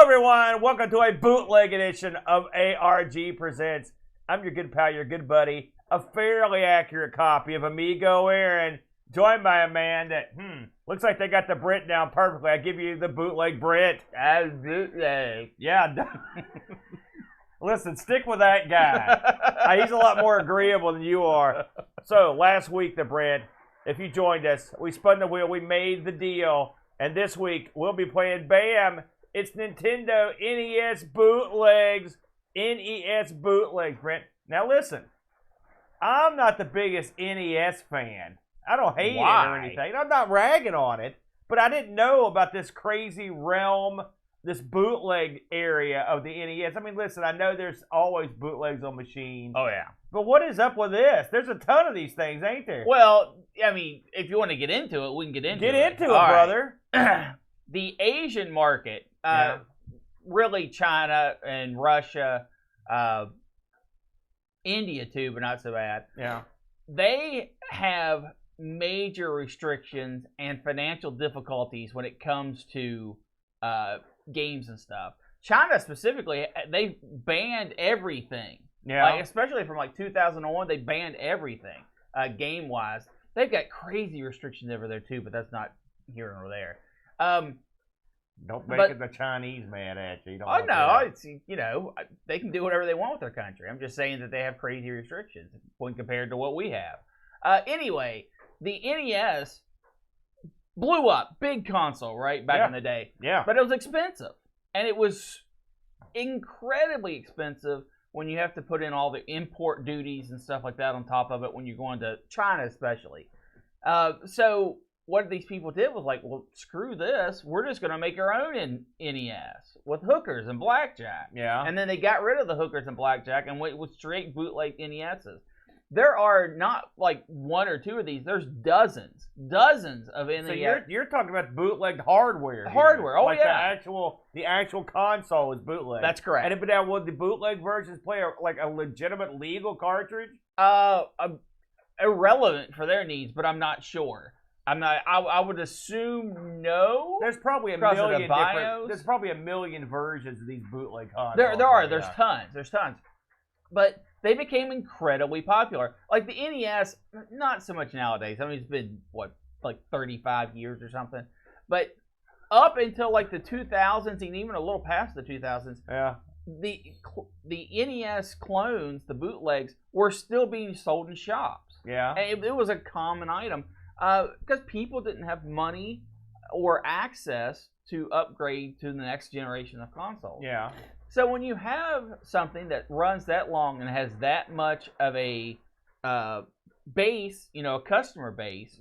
everyone. Welcome to a bootleg edition of ARG Presents. I'm your good pal, your good buddy, a fairly accurate copy of Amigo Aaron, joined by a man that, looks like they got the Brent down perfectly. I give you the bootleg Brent. Bootleg. Yeah. Listen, stick with that guy. He's a lot more agreeable than you are. So, last week, the Brent, if you joined us, we spun the wheel, we made the deal, and this week, we'll be playing BAM! It's Nintendo NES Bootlegs. NES Bootlegs, Brent. Now listen, I'm not the biggest NES fan. I don't hate it or anything. I'm not ragging on it, but I didn't know about this crazy realm, this bootleg area of the NES. I mean, listen, I know there's always bootlegs on machines. Oh, yeah. But what is up with this? There's a ton of these things, ain't there? Well, I mean, if you want to get into it, we can get into it. Get into it, brother. The Asian market, really China and Russia, India too, but not so bad. Yeah. They have major restrictions and financial difficulties when it comes to games and stuff. China specifically, they banned everything. Yeah. Like, especially from like 2001, they banned everything game-wise. They've got crazy restrictions over there too, but that's not here nor there. Don't make it the Chinese mad at you. Oh no, it's, they can do whatever they want with their country. I'm just saying that they have crazy restrictions when compared to what we have. Anyway, the NES blew up, big console, right, back in the day. Yeah. But it was expensive, and it was incredibly expensive when you have to put in all the import duties and stuff like that on top of it when you're going to China, especially. So what these people did was like, well, screw this. We're just going to make our own NES with hookers and blackjack. Yeah. And then they got rid of the hookers and blackjack and went with straight bootleg NESs. There are not like one or two of these. There's dozens of NES. So you're talking about bootleg hardware. Hardware, like the actual console is bootleg. That's correct. And but now, would the bootleg versions play a legitimate legal cartridge? Irrelevant for their needs, but I'm not sure. I would assume no. There's probably a million different. There's probably a million versions of these bootleg consoles. There are. There's tons. There's tons. But they became incredibly popular. Like the NES, not so much nowadays. I mean, it's been like 35 years or something. But up until like the 2000s, and even a little past the 2000s, the NES clones, the bootlegs, were still being sold in shops. Yeah, and it was a common item. Because people didn't have money or access to upgrade to the next generation of consoles. Yeah. So when you have something that runs that long and has that much of a base, a customer base,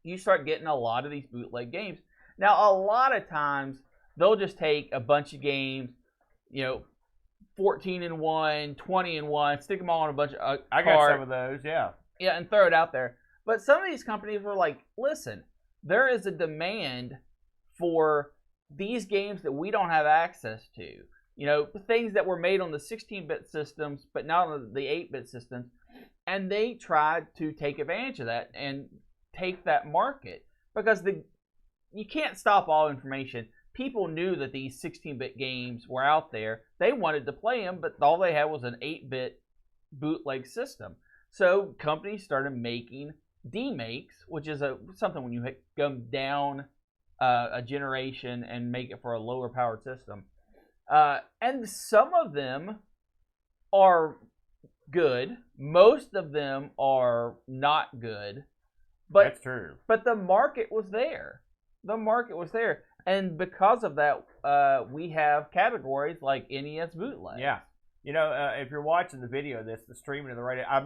you start getting a lot of these bootleg games. Now, a lot of times, they'll just take a bunch of games, 14 in one, 20 in one, stick them all in a bunch of I got some of those, yeah. Yeah, and throw it out there. But some of these companies were like, listen, there is a demand for these games that we don't have access to. Things that were made on the 16-bit systems, but not on the 8-bit systems. And they tried to take advantage of that and take that market. Because you can't stop all information. People knew that these 16-bit games were out there. They wanted to play them, but all they had was an 8-bit bootleg system. So companies started making demakes, which is something when you go down a generation and make it for a lower powered system. And some of them are good. Most of them are not good. But that's true. But the market was there. And because of that, we have categories like NES Bootleg. Yeah. If you're watching the video of this, the streaming of the radio, I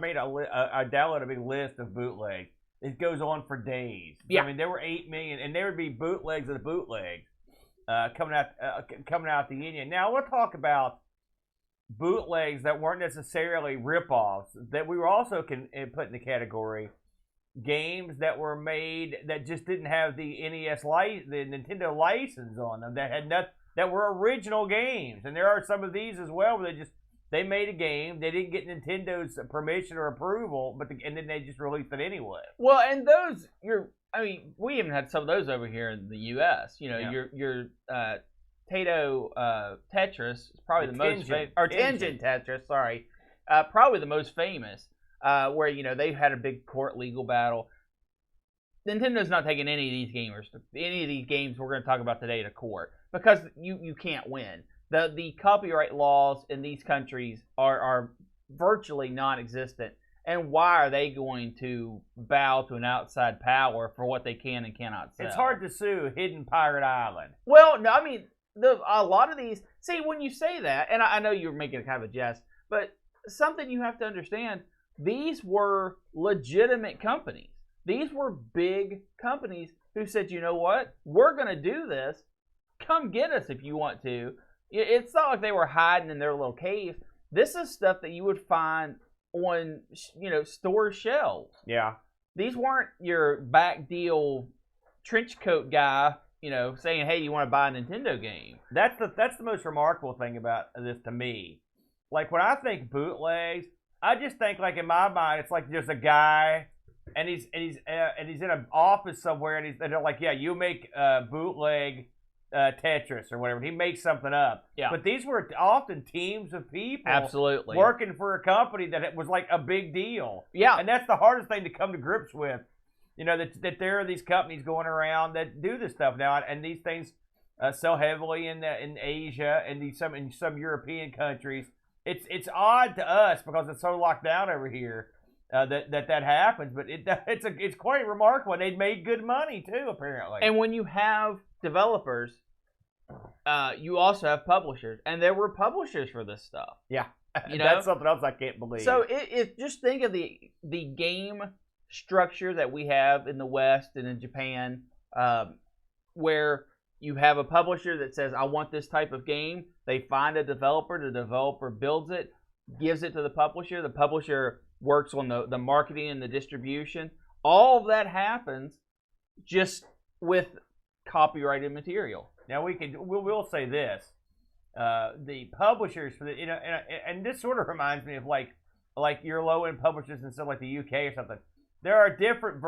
downloaded a big list of bootlegs. It goes on for days. Yeah. I mean, there were 8 million, and there would be bootlegs of the bootlegs coming out the union. Now, we'll talk about bootlegs that weren't necessarily rip-offs, that we were also put in the category games that were made that just didn't have the the Nintendo license on them, that were original games. And there are some of these as well where they made a game, they didn't get Nintendo's permission or approval, and then they just released it anyway. Well, and those we even had some of those over here in the U.S. Your Potato Tetris is probably the most famous, or Tangent. Tangent Tetris, sorry, probably the most famous, where they had a big court legal battle. Nintendo's not taking any of these games we're going to talk about today to court because you can't win. The copyright laws in these countries are virtually non-existent. And why are they going to bow to an outside power for what they can and cannot sell? It's hard to sue Hidden Pirate Island. Well, no, I mean, a lot of these... See, when you say that, and I know you're making a kind of a jest, but something you have to understand, these were legitimate companies. These were big companies who said, you know what? We're going to do this. Come get us if you want to. It's not like they were hiding in their little caves. This is stuff that you would find on store shelves. Yeah. These weren't your back deal trench coat guy, saying, "Hey, you want to buy a Nintendo game?" That's the most remarkable thing about this to me. Like when I think bootlegs, I just think like in my mind, it's like there's a guy and he's in an office somewhere and they're like, "Yeah, you make bootleg Tetris or whatever." He makes something up. Yeah. But these were often teams of people Absolutely working for a company that it was like a big deal. Yeah. And that's the hardest thing to come to grips with. That there are these companies going around that do this stuff now, and these things sell heavily in Asia and in some European countries. It's odd to us because it's so locked down over here that happens, but it's quite remarkable. They made good money too, apparently. And when you have developers, you also have publishers, and there were publishers for this stuff. Yeah, that's something else I can't believe. So just think of the game structure that we have in the West and in Japan, where you have a publisher that says, "I want this type of game." They find a developer. The developer builds it, gives it to the publisher. The publisher works on the marketing and the distribution. All of that happens just with copyrighted material. Now we'll say this: the publishers for and this sort of reminds me of like your low end publishers in like the UK or something. There are different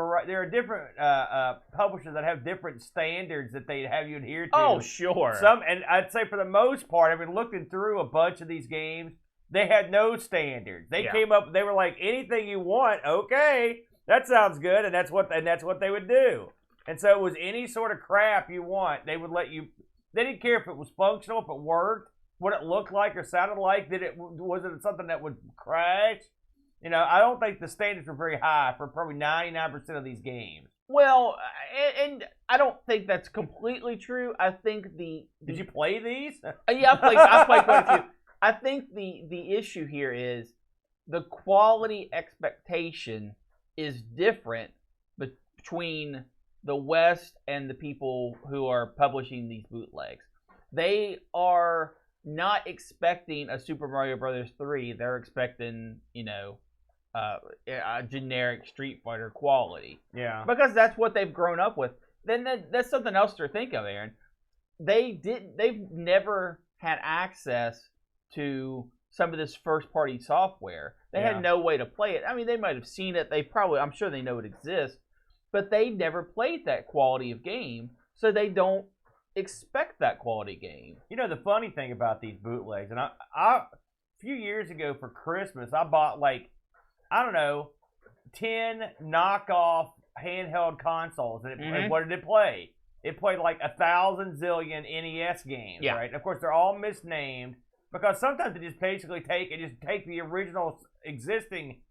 publishers that have different standards that they have you adhere to. Oh, sure. And I'd say for the most part, I've been looking through a bunch of these games. They had no standards. They came up. They were like, anything you want, okay, that sounds good, and that's what they would do. And so it was any sort of crap you want, they would let you. They didn't care if it was functional, if it worked, what it looked like or sounded like. Was it something that would crash? I don't think the standards were very high for probably 99% of these games. Well, and I don't think that's completely true. I think Did you play these? Yeah, I played quite a few. I think the issue here is the quality expectation is different between the West and the people who are publishing these bootlegs. They are not expecting a Super Mario Brothers 3. They're expecting, a generic Street Fighter quality. Yeah. Because that's what they've grown up with. Then that's something else to think of, Aaron. They've never had access to some of this first-party software. They had no way to play it. I mean, they might have seen it. I'm sure they know it exists, but they never played that quality of game, so they don't expect that quality game. The funny thing about these bootlegs, and I a few years ago for Christmas, I bought 10 knockoff handheld consoles, and what did it play? It played like 1,000 zillion NES games, right? And of course, they're all misnamed because sometimes they just basically take the original existing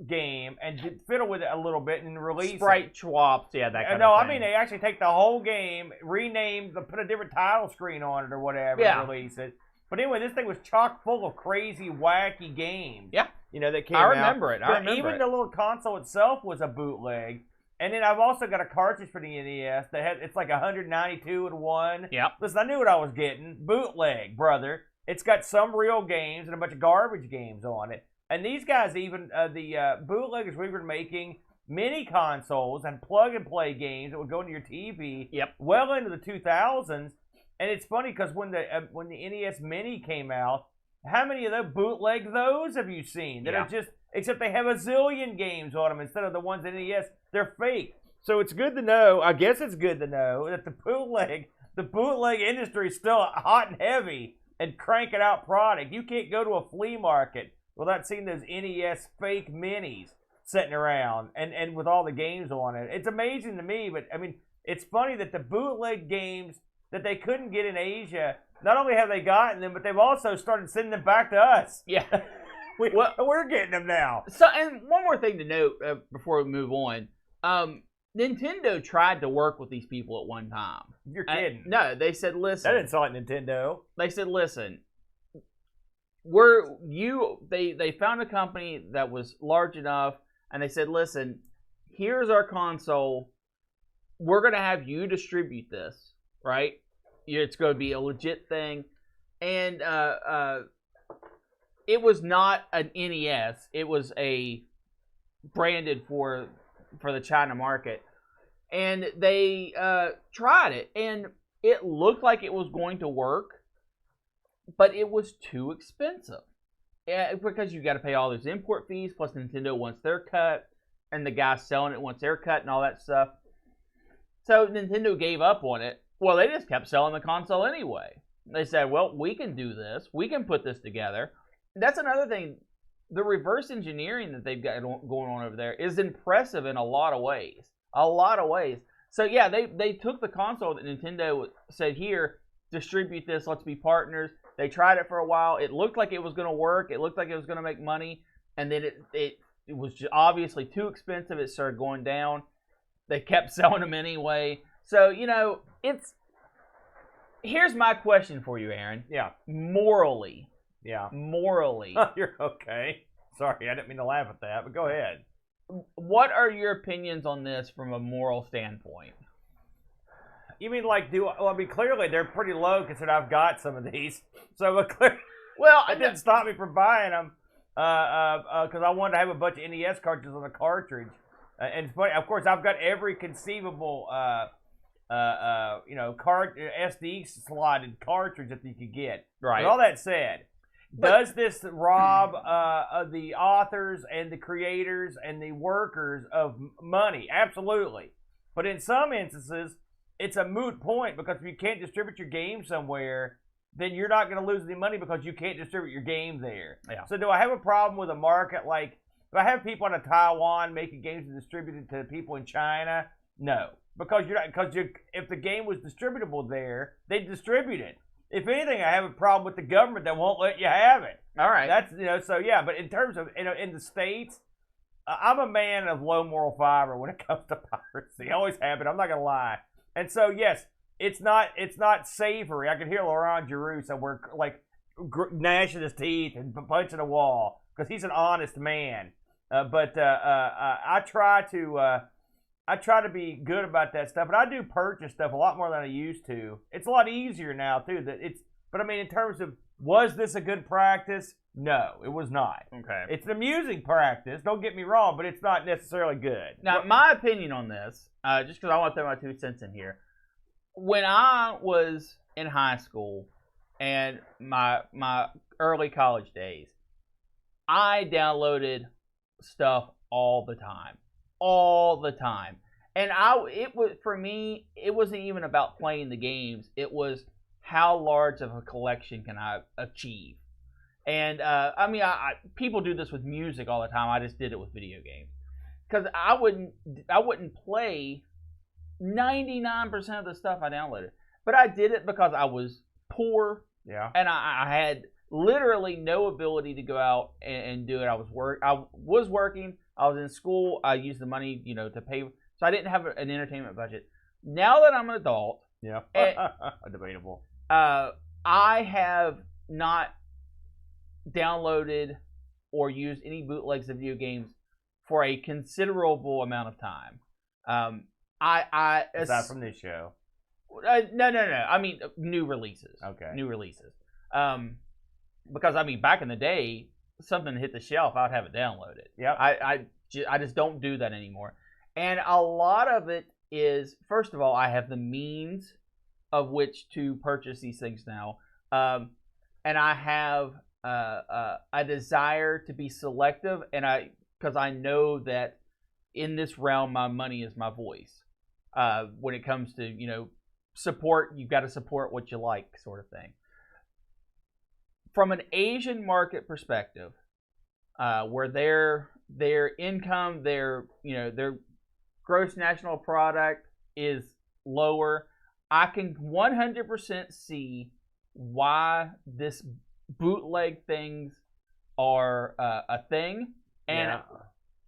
game and fiddle with it a little bit and release Sprite swaps, that kind of thing. No, I mean they actually take the whole game, rename, put a different title screen on it or whatever, and release it. But anyway, this thing was chock full of crazy, wacky games. Yeah, that came out. I remember it. Even the little console itself was a bootleg. And then I've also got a cartridge for the NES that it's like 192 in one. Yeah. Listen, I knew what I was getting. Bootleg, brother. It's got some real games and a bunch of garbage games on it. And these guys, even the bootleggers, we were making mini consoles and plug-and-play games that would go into your TV well into the 2000s. And it's funny because when the NES Mini came out, how many of those bootleg those have you seen that are just, except they have a zillion games on them instead of the ones in NES, they're fake. So it's good to know, I guess it's good to know, that the bootleg the bootleg industry is still hot and heavy and cranking out product. You can't go to a flea market without seeing those NES fake minis sitting around and with all the games on it. It's amazing to me, but I mean, it's funny that the bootleg games that they couldn't get in Asia, not only have they gotten them, but they've also started sending them back to us. Yeah. We're getting them now. So, and one more thing to note before we move on. Nintendo tried to work with these people at one time. You're kidding. No, they said, listen. That didn't sound like Nintendo. They said, listen, they found a company that was large enough, and they said, listen, here's our console. We're going to have you distribute this, right? It's going to be a legit thing. And it was not an NES. It was a branded for the China market. And they tried it. And it looked like it was going to work. But it was too expensive. Because you got to pay all those import fees. Plus Nintendo wants their cut. And the guy selling it wants their cut and all that stuff. So Nintendo gave up on it. Well, they just kept selling the console anyway. They said, well, we can do this. We can put this together. That's another thing. The reverse engineering that they've got going on over there is impressive in a lot of ways. A lot of ways. So, yeah, they took the console that Nintendo said, here, distribute this. Let's be partners. They tried it for a while. It looked like it was going to work. It looked like it was going to make money. And then it was just obviously too expensive. It started going down. They kept selling them anyway. So, you know, here's my question for you, Aaron. Yeah. Morally. Yeah. Morally. You're okay. Sorry, I didn't mean to laugh at that, but go ahead. What are your opinions on this from a moral standpoint? You mean like clearly they're pretty low considering I've got some of these. So it didn't stop me from buying them because I wanted to have a bunch of NES cartridges on a cartridge. And it's funny, of course, I've got every conceivable SD slotted cartridge that you could get. Right. But all that said, does this rob the authors and the creators and the workers of money? Absolutely. But in some instances, it's a moot point because if you can't distribute your game somewhere, then you're not going to lose any money because you can't distribute your game there. Yeah. So do I have a problem with a market like, do I have people in Taiwan making games and distributed to people in China? No. Because if the game was distributable there, they'd distribute it. If anything, I have a problem with the government that won't let you have it. All right. That's so yeah. But in terms of in the States, I'm a man of low moral fiber when it comes to piracy. I always have been. I'm not gonna lie. And so yes, it's not savory. I can hear Laurent Giroux somewhere like gnashing his teeth and punching a wall because he's an honest man. But I try to be good about that stuff, but I do purchase stuff a lot more than I used to. It's a lot easier now too. But I mean, in terms of was this a good practice? No, it was not. Okay. It's an amusing practice. Don't get me wrong, but it's not necessarily good. Now, my opinion on this, just because I want to throw my 2 cents in here, when I was in high school and my early college days, I downloaded stuff all the time. And for me, it wasn't even about playing the games. It was how large of a collection can I achieve. And people do this with music all the time. I just did it with video games because I wouldn't play 99% of the stuff I downloaded, but I did it because I was poor. Yeah. And I had literally no ability to go out and do it. I was working. I was in school. I used the money, to pay. So I didn't have an entertainment budget. Now that I'm an adult, yeah, debatable. I have not downloaded or used any bootlegs of video games for a considerable amount of time. Aside from this show. No. I mean, new releases. Okay. New releases. Because back in the day, something hit the shelf, I'd have it downloaded. Yeah. I just don't do that anymore. And a lot of it is, first of all, I have the means of which to purchase these things now. And I have a desire to be selective, because I know that in this realm, my money is my voice. When it comes to, you've got to support what you like, sort of thing. From an Asian market perspective, where their income, their gross national product is lower, I can 100% see why this bootleg things are a thing, and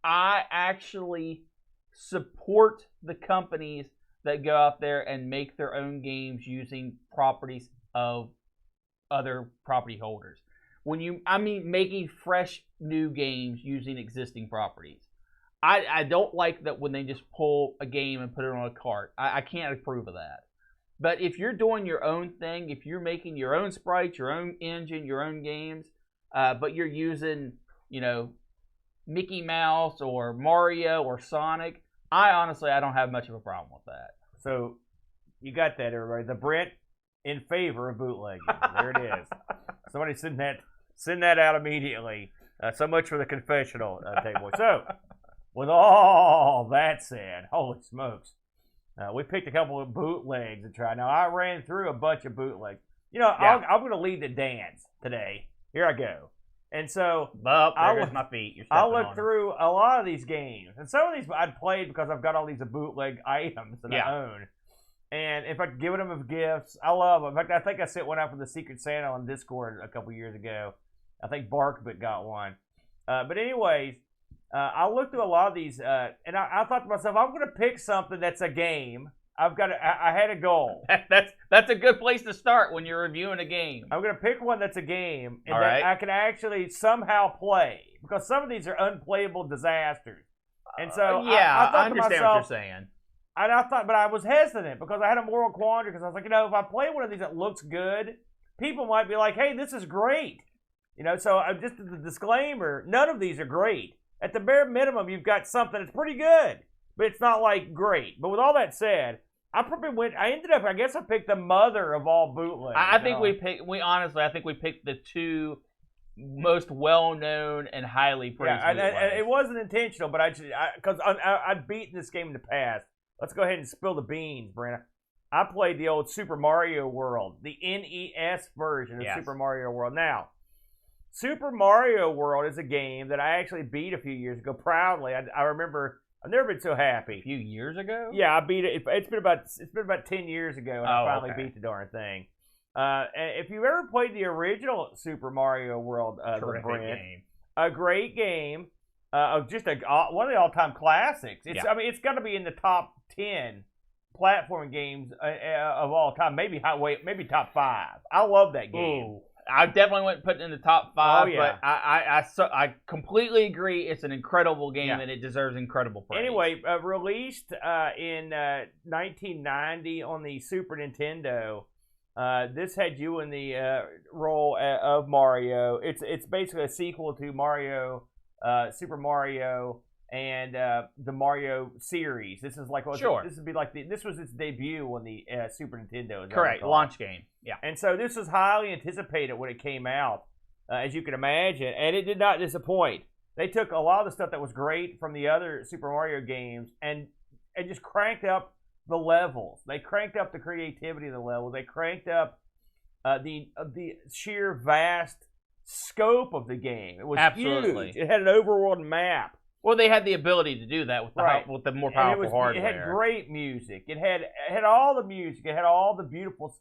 I actually support the companies that go out there and make their own games using properties of other property holders. I mean making fresh new games using existing properties. I don't like that when they just pull a game and put it on a cart. I can't approve of that. But if you're doing your own thing, if you're making your own sprites, your own engine, your own games, but you're using, Mickey Mouse or Mario or Sonic, I don't have much of a problem with that. So you got that, everybody. The Brent in favor of bootlegging. There it is. Somebody send that out immediately. So much for the confessional table. So, with all that said, holy smokes, we picked a couple of bootlegs to try. Now, I ran through a bunch of bootlegs. I'm going to lead the dance today. Here I go. And so, there's my feet. I looked through a lot of these games. And some of these I'd played because I've got all these bootleg items that I own. And in fact, giving them as gifts, I love them. In fact, I think I sent one out for the Secret Santa on Discord a couple years ago. I think Barkbit got one. But anyways, I looked through a lot of these, and I thought to myself, I'm going to pick something that's a game. I had a goal. That's a good place to start when you're reviewing a game. I'm going to pick one that's a game and that I can actually somehow play, because some of these are unplayable disasters. And so I understand what you're saying. And I thought, but I was hesitant because I had a moral quandary, because I was like, if I play one of these that looks good, people might be like, hey, this is great. So just the disclaimer, none of these are great. At the bare minimum, you've got something that's pretty good, but it's not like great. But with all that said, I guess I picked the mother of all bootlegs. I think we picked the two most well-known and highly praised bootlegs. And it wasn't intentional, but because I'd beaten this game in the past. Let's go ahead and spill the beans, Brenna. I played the old Super Mario World, the NES version of Super Mario World. Now, Super Mario World is a game that I actually beat a few years ago proudly. I remember, I've never been so happy. A few years ago? Yeah, I beat it. It's been about 10 years ago, and I finally beat the darn thing. And if you've ever played the original Super Mario World, game. A great game. Just one of the all-time classics. It's got to be in the top 10 platform games of all time. Maybe top 5. I love that game. Ooh, I definitely wouldn't put it in the top 5. But I completely agree. It's an incredible game, and it deserves incredible praise. Anyway, released in 1990 on the Super Nintendo. This had you in the role of Mario. It's basically a sequel to Mario. Super Mario and the Mario series. This is like this was its debut on the Super Nintendo. Correct, launch game. Yeah. And so this was highly anticipated when it came out, as you can imagine, and it did not disappoint. They took a lot of the stuff that was great from the other Super Mario games and just cranked up the levels. They cranked up the creativity of the levels. They cranked up the sheer vast scope of the game. It was huge. It had an overworld map. Well, they had the ability to do that with the more powerful hardware. It had great music. It had all the music. It had all the beautiful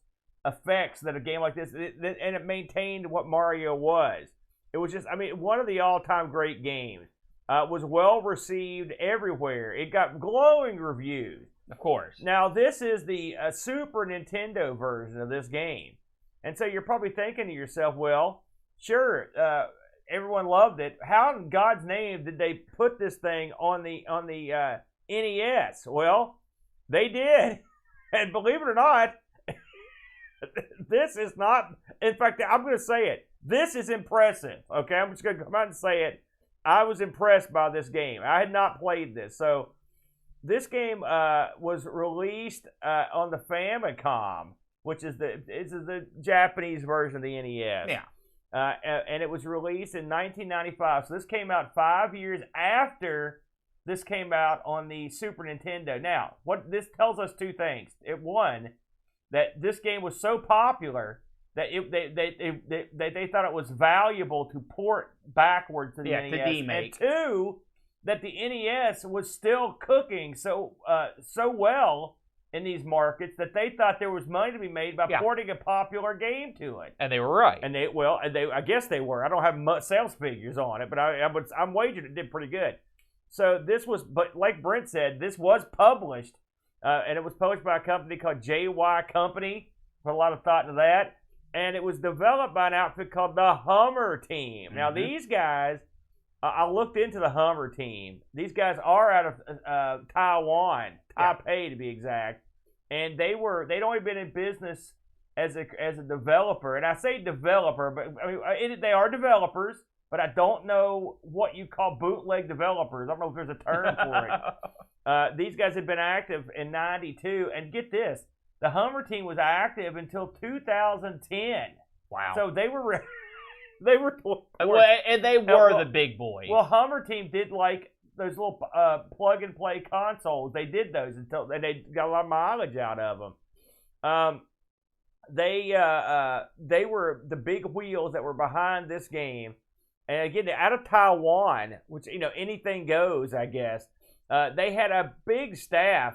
effects that a game like this, and it maintained what Mario was. It was just, one of the all-time great games. Was well received everywhere. It got glowing reviews. Of course. Now, this is the Super Nintendo version of this game. And so you're probably thinking to yourself, well, sure, everyone loved it. How in God's name did they put this thing on the NES? Well, they did. And believe it or not, this is not, in fact, I'm going to say it. This is impressive. Okay, I'm just going to come out and say it. I was impressed by this game. I had not played this. So this game was released on the Famicom, which is the Japanese version of the NES. Yeah. And it was released in 1995. So this came out 5 years after this came out on the Super Nintendo. Now, what this tells us two things. One, that this game was so popular that they thought it was valuable to port backwards to the NES. To demake. And two, that the NES was still cooking so well in these markets that they thought there was money to be made by porting a popular game to it. And they were right. And I guess they were. I don't have much sales figures on it, but I'm wagering it did pretty good. So this was, but like Brent said, this was published, and it was published by a company called JY Company. Put a lot of thought into that. And it was developed by an outfit called the Hummer Team. Now these guys, I looked into the Hummer Team. These guys are out of Taiwan, Taipei to be exact. And they'd only been in business as a developer, and I say developer, but I mean they are developers, but I don't know what you call bootleg developers. I don't know if there's a term for it. These guys had been active in '92, and get this, the Hummer Team was active until 2010. Wow! So they were and they were the big boys. Well, Hummer Team did like those little plug and play consoles. They did those until they got a lot of mileage out of them. They were the big wheels that were behind this game, and again, they're out of Taiwan, which anything goes, I guess. They had a big staff.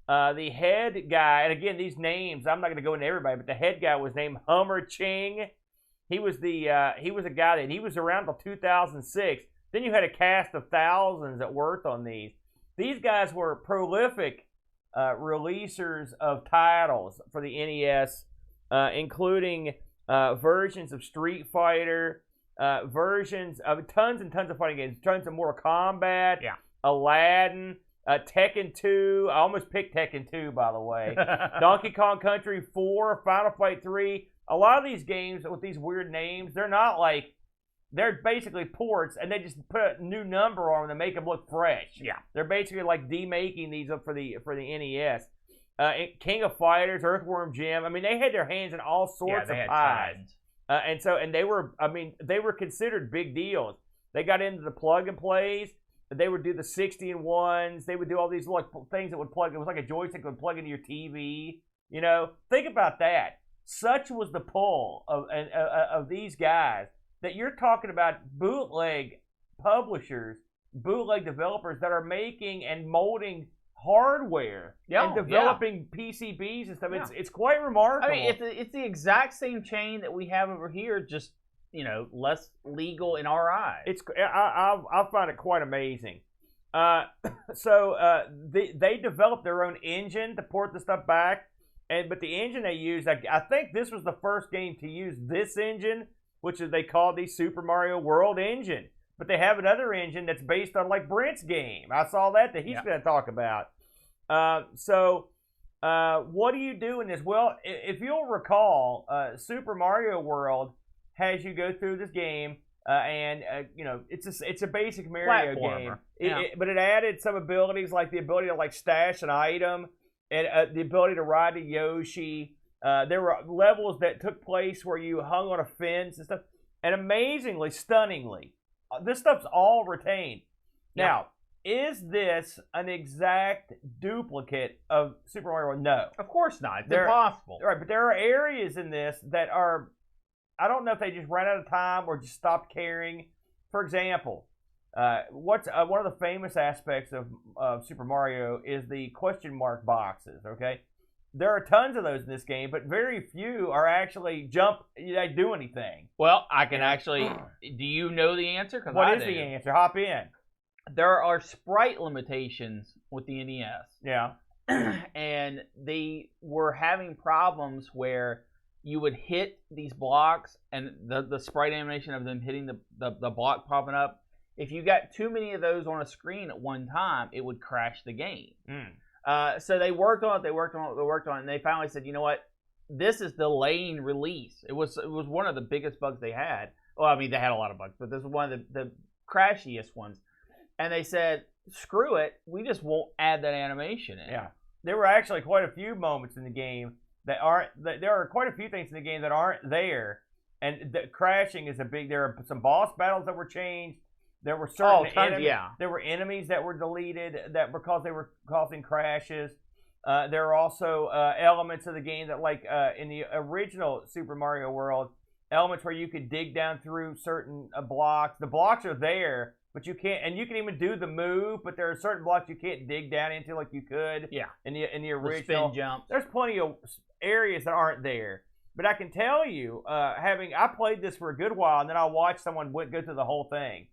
The head guy, and again, these names, I'm not going to go into everybody, but the head guy was named Hummer Ching. He was a guy that he was around till 2006. Then you had a cast of thousands that worked on these. These guys were prolific releasers of titles for the NES, including versions of Street Fighter, versions of tons and tons of fighting games, tons of Mortal Kombat, Aladdin, Tekken 2. I almost picked Tekken 2, by the way. Donkey Kong Country 4, Final Fight 3. A lot of these games with these weird names, they're basically ports, and they just put a new number on them to make them look fresh. Yeah, they're basically like demaking these up for the NES. King of Fighters, Earthworm Jim. I mean, they had their hands in all sorts of pies. And they were considered big deals. They got into the plug and plays. They would do the 60-in-1s. They would do all these things that would plug. It was like a joystick that would plug into your TV. Think about that. Such was the pull of these guys that you're talking about bootleg publishers, bootleg developers that are making and molding hardware and developing PCBs and stuff. It's quite remarkable. I mean, it's the exact same chain that we have over here, just less legal in our eyes. I find it quite amazing. They developed their own engine to port the stuff back, but the engine they used, I think this was the first game to use this engine, which is they call the Super Mario World engine. But they have another engine that's based on like Brent's game. I saw that he's going to talk about. What do you do in this? Well, if you'll recall, Super Mario World has you go through this game, and it's a basic Mario game. But it added some abilities like the ability to like stash an item and the ability to ride a Yoshi. There were levels that took place where you hung on a fence and stuff. And amazingly, stunningly, this stuff's all retained. Now, is this an exact duplicate of Super Mario World? No. Of course not. It's impossible. Right, but there are areas in this that are, I don't know if they just ran out of time or just stopped caring. For example, one of the famous aspects of Super Mario is the question mark boxes, okay? There are tons of those in this game, but very few are actually they do anything. Well, I can actually, do you know the answer? What is the answer? Hop in. There are sprite limitations with the NES. Yeah. And they were having problems where you would hit these blocks and the sprite animation of them hitting the block popping up. If you got too many of those on a screen at one time, it would crash the game. So they worked on it, and they finally said, you know what? This is delaying release. It was one of the biggest bugs they had. Well, I mean, they had a lot of bugs, but this was one of the crashiest ones. And they said, screw it, we just won't add that animation in. Yeah. There were actually quite a few moments in the game there are quite a few things in the game that aren't there. And the crashing is there are some boss battles that were changed. There were certain there were enemies that were deleted because they were causing crashes. There are also elements of the game that, like in the original Super Mario World, elements where you could dig down through certain blocks. The blocks are there, but you can't, and you can even do the move, but there are certain blocks you can't dig down into like you could in the original. The spin jump. There's plenty of areas that aren't there. But I can tell you, I played this for a good while, and then I watched someone go through the whole thing.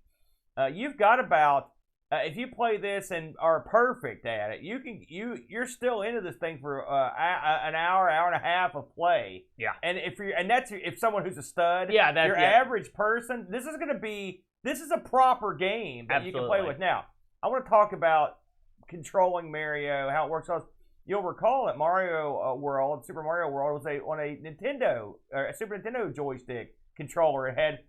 You've got about if you play this and are perfect at it, you're still into this thing for an hour and a half of play. Yeah. And if someone who's a stud, that's your average person, this is a proper game that you can play with. Now, I want to talk about controlling Mario, how it works. You'll recall that Mario World, Super Mario World, was on a Super Nintendo joystick controller. It had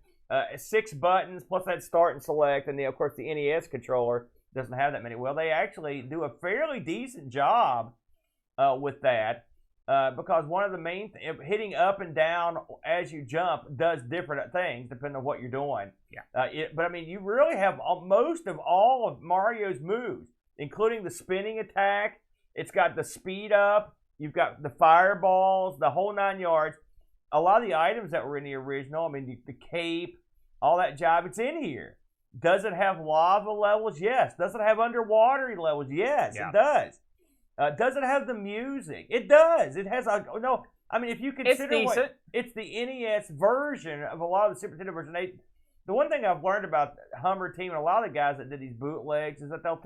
6 buttons, plus that start and select, and of course the NES controller doesn't have that many. Well, they actually do a fairly decent job with that because one of the main hitting up and down as you jump does different things depending on what you're doing. Yeah. But I mean, you really have most of all of Mario's moves, including the spinning attack. It's got the speed up. You've got the fireballs, the whole 9 yards. A lot of the items that were in the original, I mean, the cape, all that jive, it's in here. Does it have lava levels? Yes. Does it have underwater levels? Yes, it does. Does it have the music? It does. It has no. I mean, if you consider it's the NES version of a lot of the Super Nintendo version. The one thing I've learned about Hummer Team and a lot of the guys that did these bootlegs is that they'll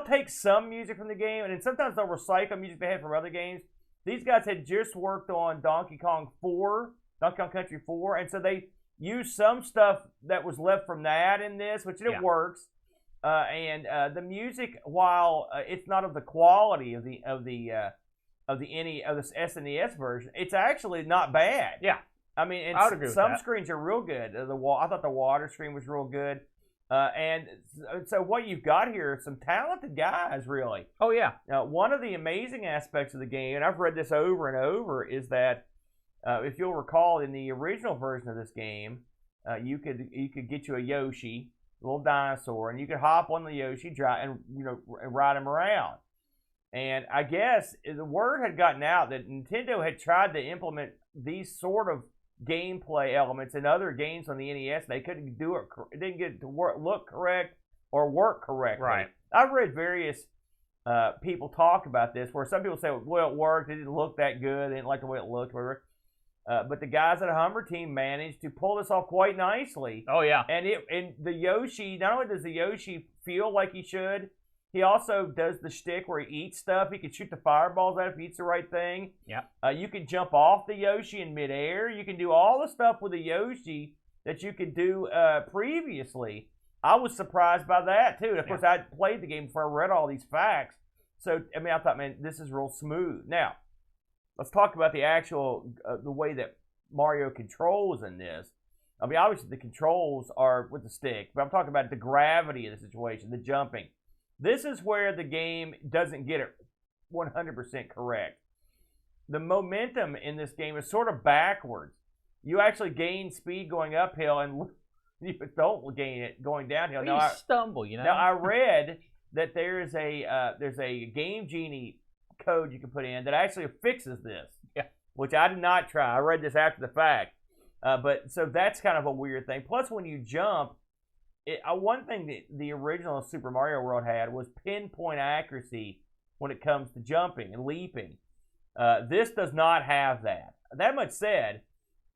take some music from the game, and then sometimes they'll recycle music they had from other games. These guys had just worked on Donkey Kong Country 4, and so they used some stuff that was left from that in this, which it works. And the music, while it's not of the quality of the SNES version, it's actually not bad. Yeah, I mean, I would agree with some that. Screens are real good. I thought the water screen was real good. And so what you've got here are some talented guys, really. Oh, yeah. Now, one of the amazing aspects of the game, and I've read this over and over, is that if you'll recall, in the original version of this game, you could get you a Yoshi, a little dinosaur, and you could hop on the Yoshi, and ride him around. And I guess the word had gotten out that Nintendo had tried to implement these sort of gameplay elements in other games on the NES. They couldn't do it. It didn't get it to look correct or work correctly. Right. I've read various people talk about this, where some people say, well, it worked. It didn't look that good. They didn't like the way it looked. Whatever. But the guys at Hummer Team managed to pull this off quite nicely. Oh, yeah. And the Yoshi, not only does the Yoshi feel like he should, he also does the shtick where he eats stuff. He can shoot the fireballs out if he eats the right thing. Yeah. You can jump off the Yoshi in midair. You can do all the stuff with the Yoshi that you could do previously. I was surprised by that, too. Of course, I played the game before I read all these facts. So, I mean, I thought, man, this is real smooth. Now, let's talk about the actual, the way that Mario controls in this. I mean, obviously, the controls are with the stick, but I'm talking about the gravity of the situation, the jumping. This is where the game doesn't get it 100% correct. The momentum in this game is sort of backwards. You actually gain speed going uphill, and you don't gain it going downhill. Well, you stumble, you know. Now, I read that there's a Game Genie code you can put in that actually fixes this, which I did not try. I read this after the fact. But so that's kind of a weird thing. Plus, when you jump, one thing that the original Super Mario World had was pinpoint accuracy when it comes to jumping and leaping. This does not have that. That much said,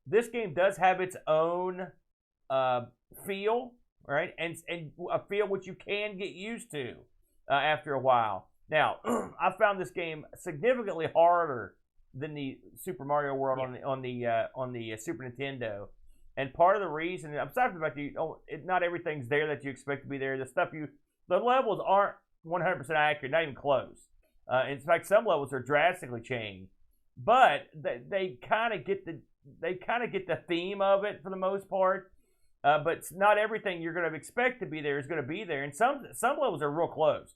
this game does have its own feel, right? And a feel which you can get used to after a while. Now, I found this game significantly harder than the Super Mario World on the Super Nintendo. And part of the reason, I'm talking about not everything's there that you expect to be there. The levels aren't 100% accurate, not even close. In fact, some levels are drastically changed. But they kind of get the theme of it for the most part. But not everything you're going to expect to be there is going to be there. And some levels are real close.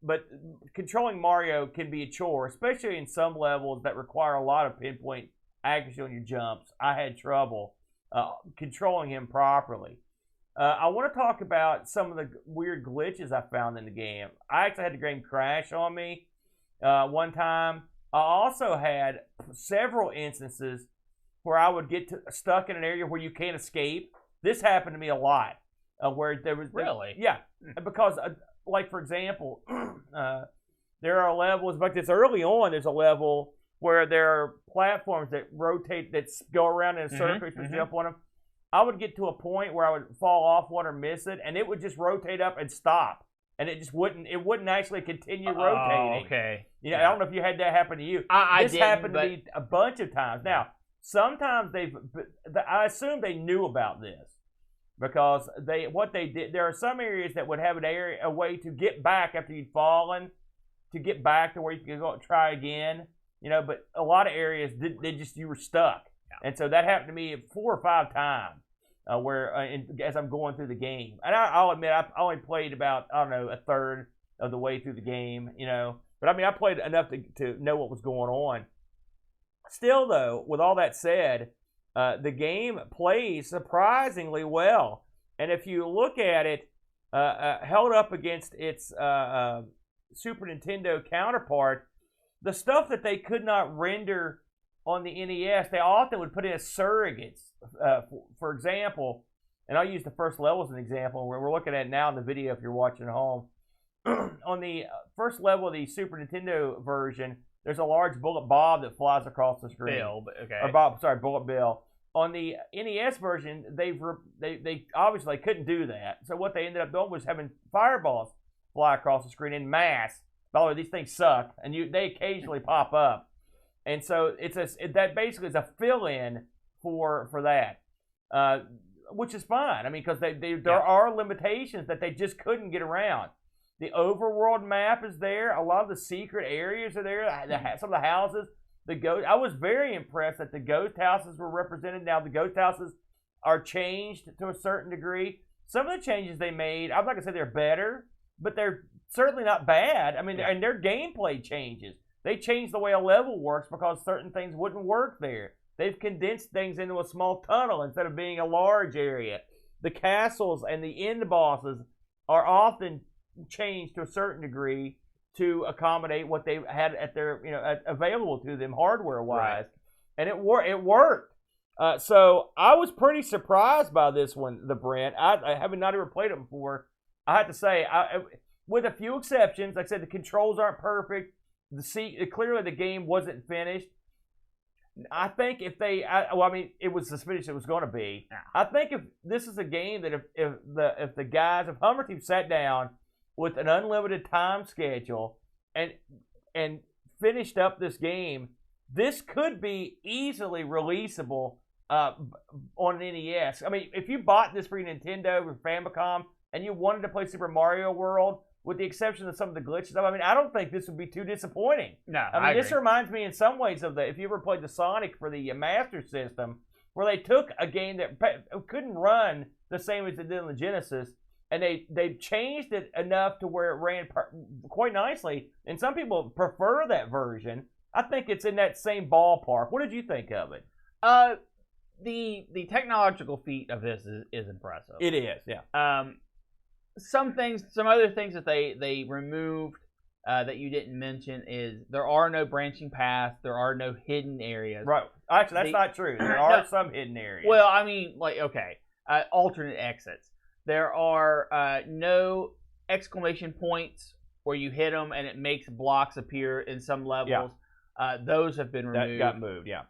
But controlling Mario can be a chore, especially in some levels that require a lot of pinpoint accuracy on your jumps. I had trouble controlling him properly. I want to talk about some of the weird glitches I found in the game. I actually had the game crash on me one time. I also had several instances where I would get stuck in an area where you can't escape. This happened to me a lot. Where there was Really? Yeah, because like for example, there are levels. But this early on, there's a level where there are platforms that rotate, that go around in a circle. You jump on them. I would get to a point where I would fall off one or miss it, and it would just rotate up and stop, and it just wouldn't. It wouldn't actually continue rotating. Okay. You know, I don't know if you had that happen to you. This happened to me a bunch of times. Now, sometimes I assume they knew about this because what they did. There are some areas that would have a way to get back after you'd fallen, to get back to where you could go and try again. You know, but a lot of areas you were stuck. And so that happened to me 4 or 5 times as I'm going through the game. And I'll admit, I only played about, I don't know, a third of the way through the game, you know. But, I mean, I played enough to know what was going on. Still, though, with all that said, the game plays surprisingly well. And if you look at it, held up against its Super Nintendo counterpart, the stuff that they could not render on the NES, they often would put in as surrogates. For example, and I'll use the first level as an example. We're looking at it now in the video if you're watching at home. On the first level of the Super Nintendo version, there's a large Bullet Bob that flies across the screen. Bullet Bill. On the NES version, they obviously couldn't do that. So what they ended up doing was having fireballs fly across the screen in mass. By the way, these things suck, and they occasionally pop up. And so that basically is a fill-in for that, which is fine. I mean, because there are limitations that they just couldn't get around. The overworld map is there. A lot of the secret areas are there. Some of the houses, I was very impressed that the ghost houses were represented. Now the ghost houses are changed to a certain degree. Some of the changes they made, I'm not gonna say they're better, but they're certainly not bad. I mean, and their gameplay changes. They changed the way a level works because certain things wouldn't work there. They've condensed things into a small tunnel instead of being a large area. The castles and the end bosses are often changed to a certain degree to accommodate what they had at their, available to them hardware-wise, and it worked. So I was pretty surprised by this one, the Brent. I having not ever played it before. I have to say, with a few exceptions, like I said, the controls aren't perfect. Clearly the game wasn't finished. I think if it was as finished as it was going to be. Yeah. I think if this is a game that if the guys, if Hummer Team sat down with an unlimited time schedule and finished up this game, this could be easily releasable on an NES. I mean, if you bought this for your Nintendo or Famicom and you wanted to play Super Mario World, with the exception of some of the glitches, I mean, I don't think this would be too disappointing. No, I mean, this reminds me in some ways of if you ever played the Sonic for the Master System, where they took a game that couldn't run the same as it did on the Genesis, and they changed it enough to where it ran quite nicely. And some people prefer that version. I think it's in that same ballpark. What did you think of it? The technological feat of this is impressive. It is, yeah. Some other things that they removed that you didn't mention is there are no branching paths, there are no hidden areas. Right. Actually, that's not true. There are some hidden areas. Well, I mean, alternate exits. There are no exclamation points where you hit them and it makes blocks appear in some levels. Yeah. Those have been removed. That got moved, yeah.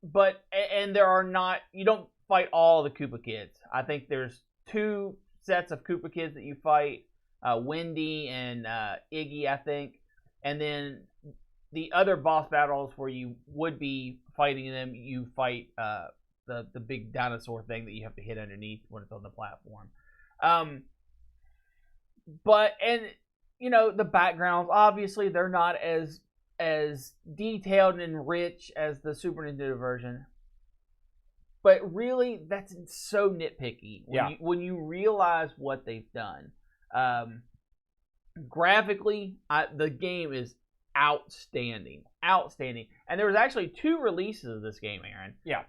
But there are not. You don't fight all the Koopa Kids. I think there's 2 sets of Koopa Kids that you fight, Wendy and Iggy, I think, and then the other boss battles where you would be fighting them, you fight the big dinosaur thing that you have to hit underneath when it's on the platform. But the backgrounds, obviously they're not as detailed and rich as the Super Nintendo version. But really, that's so nitpicky when you realize what they've done. Graphically, the game is outstanding. And there was actually 2 releases of this game, Aaron. Yeah.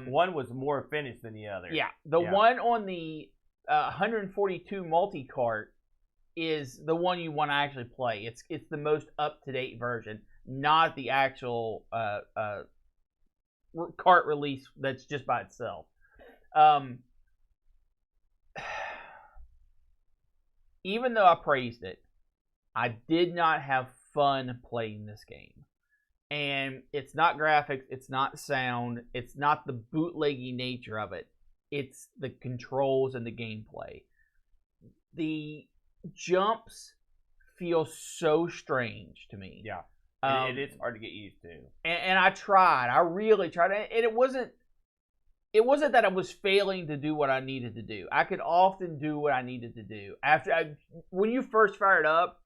One was more finished than the other. Yeah. The one on the 142 multi-cart is the one you want to actually play. It's the most up-to-date version, not the actual cart release that's just by itself. Even though I praised it, I did not have fun playing this game. And it's not graphics, it's not sound, it's not the bootleggy nature of it. It's the controls and the gameplay. The jumps feel so strange to me. Yeah. It is hard to get used to. And I tried. I really tried. And it wasn't that I was failing to do what I needed to do. I could often do what I needed to do. When you first fire it up,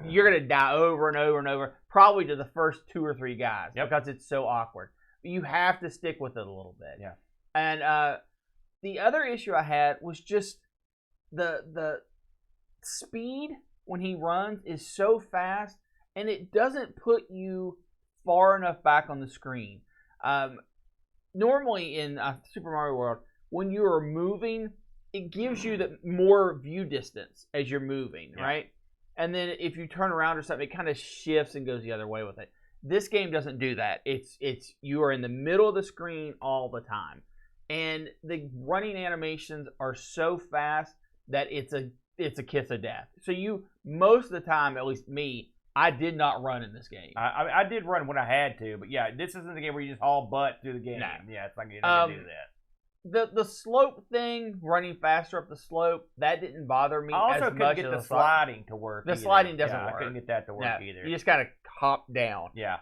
you're going to die over and over and over, probably to the first 2 or 3 guys, because it's so awkward. But you have to stick with it a little bit. Yeah. And the other issue I had was just the speed when he runs is so fast, and it doesn't put you far enough back on the screen. Normally in Super Mario World, when you are moving, it gives you the more view distance as you're moving, right? And then if you turn around or something, it kind of shifts and goes the other way with it. This game doesn't do that. It's you are in the middle of the screen all the time, and the running animations are so fast that it's a kiss of death. So you, most of the time, at least me, I did not run in this game. I did run when I had to, but yeah, this isn't the game where you just haul butt through the game. No. Yeah, it's not going to do that. The slope thing, running faster up the slope, that didn't bother me. I also as couldn't much get as the sliding to work. The sliding doesn't work. I couldn't get that to work either. You just gotta hop down. Yeah.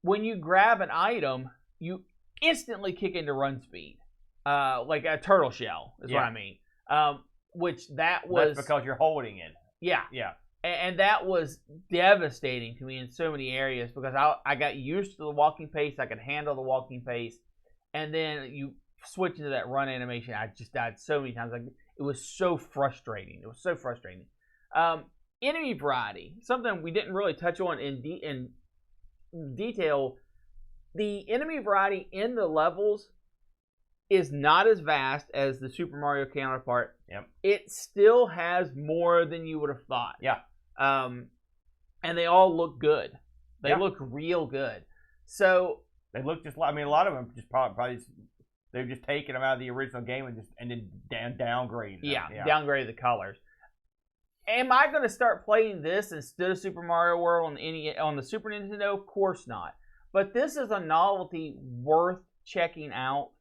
When you grab an item, you instantly kick into run speed, like a turtle shell is what I mean. Which that was that's because you're holding it. Yeah. Yeah. And that was devastating to me in so many areas because I got used to the walking pace. I could handle the walking pace. And then you switch into that run animation. I just died so many times. Like, it was so frustrating. Enemy variety, something we didn't really touch on in detail. The enemy variety in the levels is not as vast as the Super Mario counterpart. Yep. It still has more than you would have thought. Yeah. And they all look good. They look real good. So they look just like, I mean, a lot of them just probably they've just taken them out of the original game and then downgraded them. Yeah, downgraded the colors. Am I going to start playing this instead of Super Mario World on the Super Nintendo? Of course not. But this is a novelty worth checking out.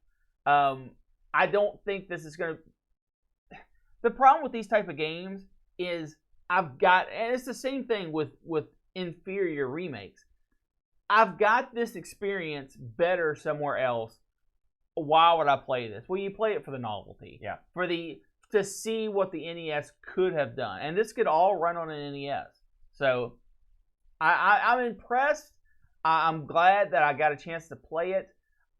I don't think this is going to... The problem with these type of games is and it's the same thing with inferior remakes. I've got this experience better somewhere else. Why would I play this? Well, you play it for the novelty. Yeah. To see what the NES could have done. And this could all run on an NES. So I'm impressed. I'm glad that I got a chance to play it.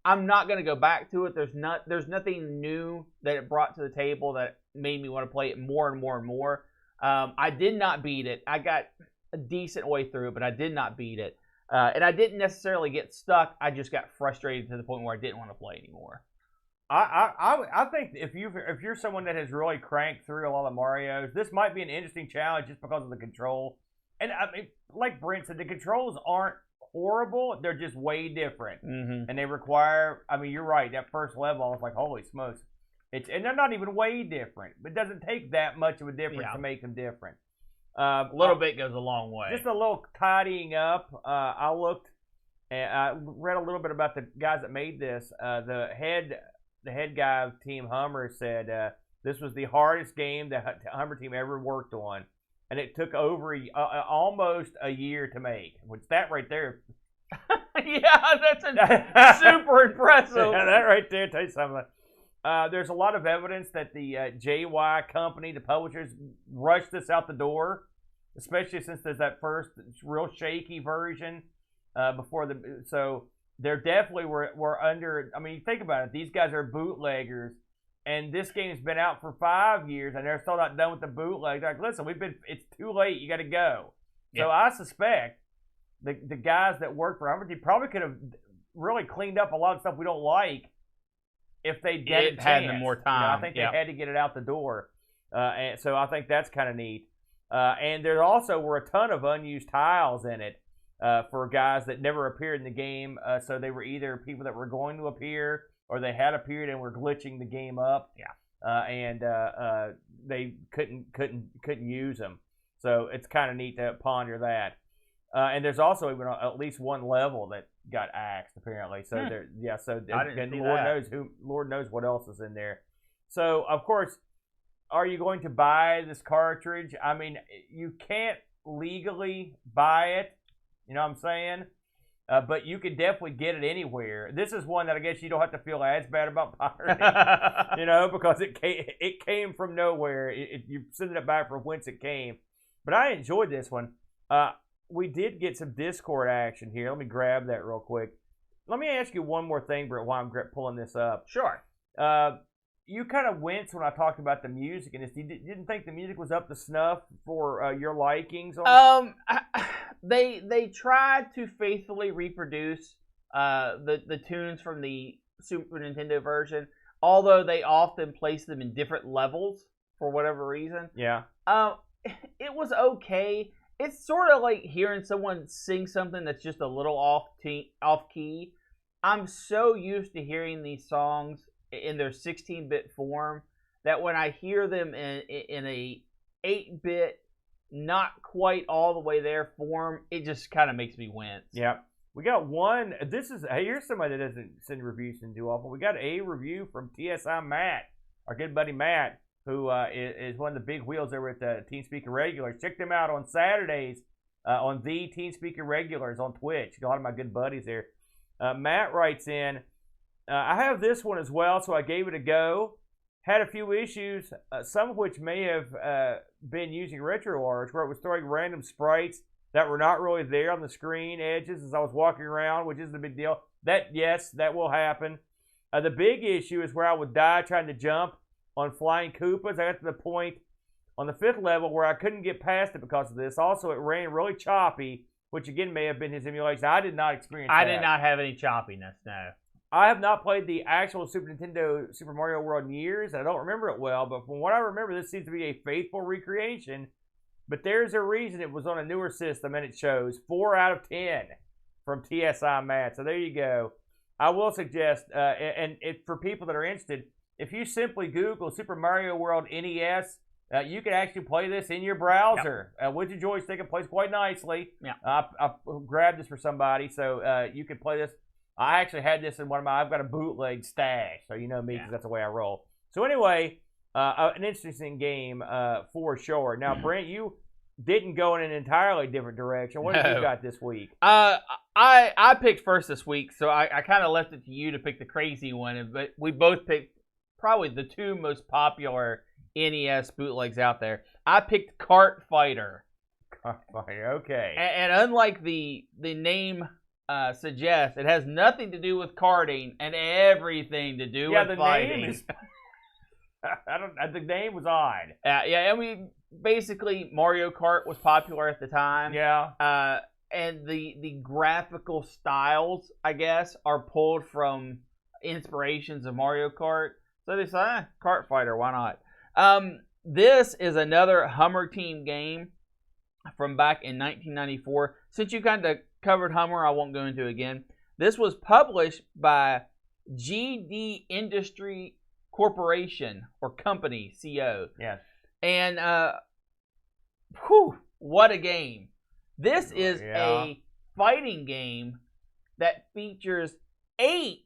I'm not going to go back to it. There's nothing new that it brought to the table that made me want to play it more and more and more. I did not beat it. I got a decent way through it, but I did not beat it. And I didn't necessarily get stuck. I just got frustrated to the point where I didn't want to play anymore. I think if you're someone that has really cranked through a lot of Marios, this might be an interesting challenge just because of the control. And I mean, like Brent said, the controls aren't horrible. They're just way different, and they require. I mean, you're right. That first level, I was like, holy smokes! And they're not even way different. It doesn't take that much of a difference to make them different. A little bit goes a long way. Just a little tidying up. I looked and I read a little bit about the guys that made this. The head guy of Team Hummer said this was the hardest game the Hummer team ever worked on, and it took over almost a year to make. Which that right there. Yeah, that's super impressive. Yeah, that right there tells you something. There's a lot of evidence that the JY company, the publishers, rushed this out the door, especially since there's that first real shaky version before so there definitely were under. I mean, think about it. These guys are bootleggers, and this game's been out for 5 years, and they're still not done with the bootleg. They're like, listen, it's too late. You got to go. Yeah. So I suspect the guys that work for Humber probably could have really cleaned up a lot of stuff we don't like. if they get it had them more time. I think they had to get it out the door. And so I think that's kind of neat. And there also were a ton of unused tiles in it for guys that never appeared in the game. So they were either people that were going to appear or they had appeared and were glitching the game up. And they couldn't use them. So it's kind of neat to ponder that. And there's also even at least one level that got axed apparently. So Lord knows what else is in there. So of course, are you going to buy this cartridge? I mean, you can't legally buy it. You know what I'm saying? But you can definitely get it anywhere. This is one that I guess you don't have to feel as bad about pirating, because it came from nowhere. You're sending it back from whence it came. But I enjoyed this one. We did get some Discord action here. Let me grab that real quick. Let me ask you one more thing, Brett, while I'm pulling this up. Sure. You kind of winced when I talked about the music, and you didn't think the music was up to snuff for your likings? They tried to faithfully reproduce the tunes from the Super Nintendo version, although they often place them in different levels for whatever reason. Yeah. It was okay. It's sort of like hearing someone sing something that's just a little off key. I'm so used to hearing these songs in their 16-bit form that when I hear them in a 8-bit, not quite all the way there form, it just kind of makes me wince. Yeah. We got one. Here's somebody that doesn't send reviews and do often. We got a review from TSI Matt, our good buddy Matt, who is one of the big wheels over at the TeamSpeak Irregulars. Check them out on Saturdays on the TeamSpeak Irregulars on Twitch. A lot of my good buddies there. Matt writes in, I have this one as well, so I gave it a go. Had a few issues, some of which may have been using RetroArch, where it was throwing random sprites that were not really there on the screen edges as I was walking around, which isn't a big deal. Yes, that will happen. The big issue is where I would die trying to jump on flying Koopas. I got to the point on the 5th level where I couldn't get past it because of this. Also, it ran really choppy, which again may have been his emulation. I did not experience that. I did not have any choppiness, no. I have not played the actual Super Nintendo Super Mario World in years. I don't remember it well, but from what I remember, this seems to be a faithful recreation. But there's a reason it was on a newer system, and it shows 4 out of 10 from TSI Matt. So there you go. I will suggest, for people that are interested, if you simply Google Super Mario World NES, you can actually play this in your browser. Yep. With your joystick, it plays quite nicely. Yeah. I grabbed this for somebody, so you can play this. I actually had this in I've got a bootleg stash, so you know me because that's the way I roll. So anyway, an interesting game for sure. Now, Brent, you didn't go in an entirely different direction. What have you got this week? I picked first this week, so I kind of left it to you to pick the crazy one, but we both picked probably the 2 most popular NES bootlegs out there. I picked Kart Fighter. Kart Fighter, okay. And unlike the name suggests, it has nothing to do with karting and everything to do with fighting. Name is, the name was odd. I mean, basically Mario Kart was popular at the time. Yeah. And the graphical styles, I guess, are pulled from inspirations of Mario Kart. So they say, Kart Fighter, why not? This is another Hummer Team game from back in 1994. Since you kind of covered Hummer, I won't go into it again. This was published by GD Industry Corporation or Company, CO. Yes. And what a game. This is a fighting game that features 8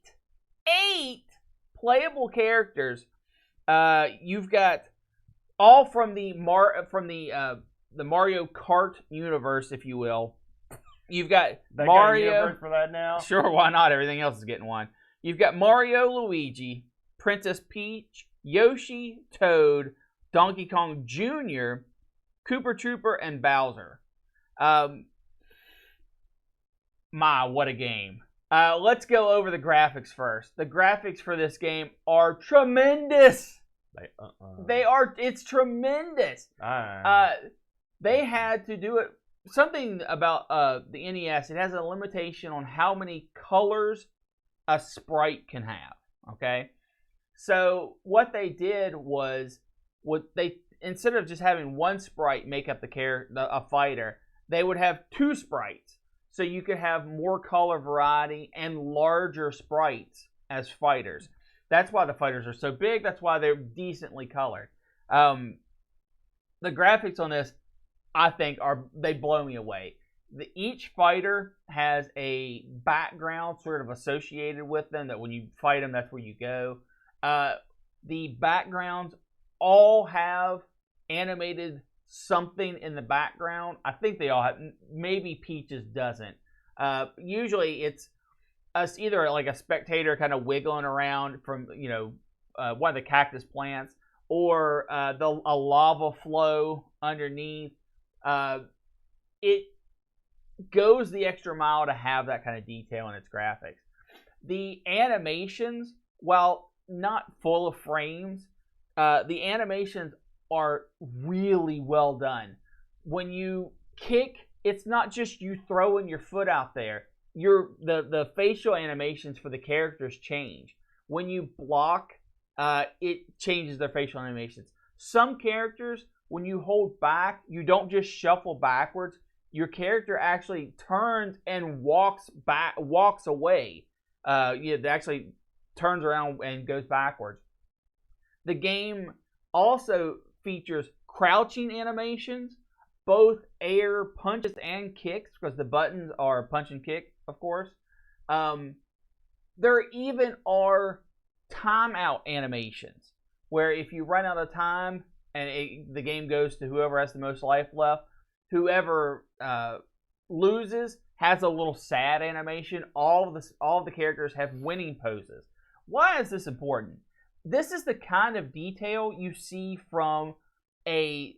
playable characters. You've got all from the Mario Kart universe, if you will. You've got Mario for that now. Sure, why not? Everything else is getting one. You've got Mario, Luigi, Princess Peach, Yoshi, Toad, Donkey Kong Jr., Koopa Trooper, and Bowser. What a game. Let's go over the graphics first. The graphics for this game are tremendous. It's tremendous. They had to do it. Something about the NES, it has a limitation on how many colors a sprite can have. Okay? So what they did was, instead of just having one sprite make up a fighter, they would have two sprites, so you could have more color variety and larger sprites as fighters. That's why the fighters are so big. That's why they're decently colored. The graphics on this, I think, they blow me away. Each fighter has a background sort of associated with them, that when you fight them, that's where you go. The backgrounds all have animated something in the background. I think they all have. Maybe Peaches doesn't. Usually it's either like a spectator kind of wiggling around from one of the cactus plants, or a lava flow underneath. It goes the extra mile to have that kind of detail in its graphics. The animations, while not full of frames, the animations are really well done. When you kick, it's not just you throwing your foot out there. The facial animations for the characters change. When you block, it changes their facial animations. Some characters, when you hold back, you don't just shuffle backwards. Your character actually turns and walks away. It actually turns around and goes backwards. The game also features crouching animations, both air punches and kicks, because the buttons are punch and kick, of course. There even are timeout animations, where if you run out of time and the game goes to whoever has the most life left, whoever loses has a little sad animation. All of the characters have winning poses. Why is this important? This is the kind of detail you see from a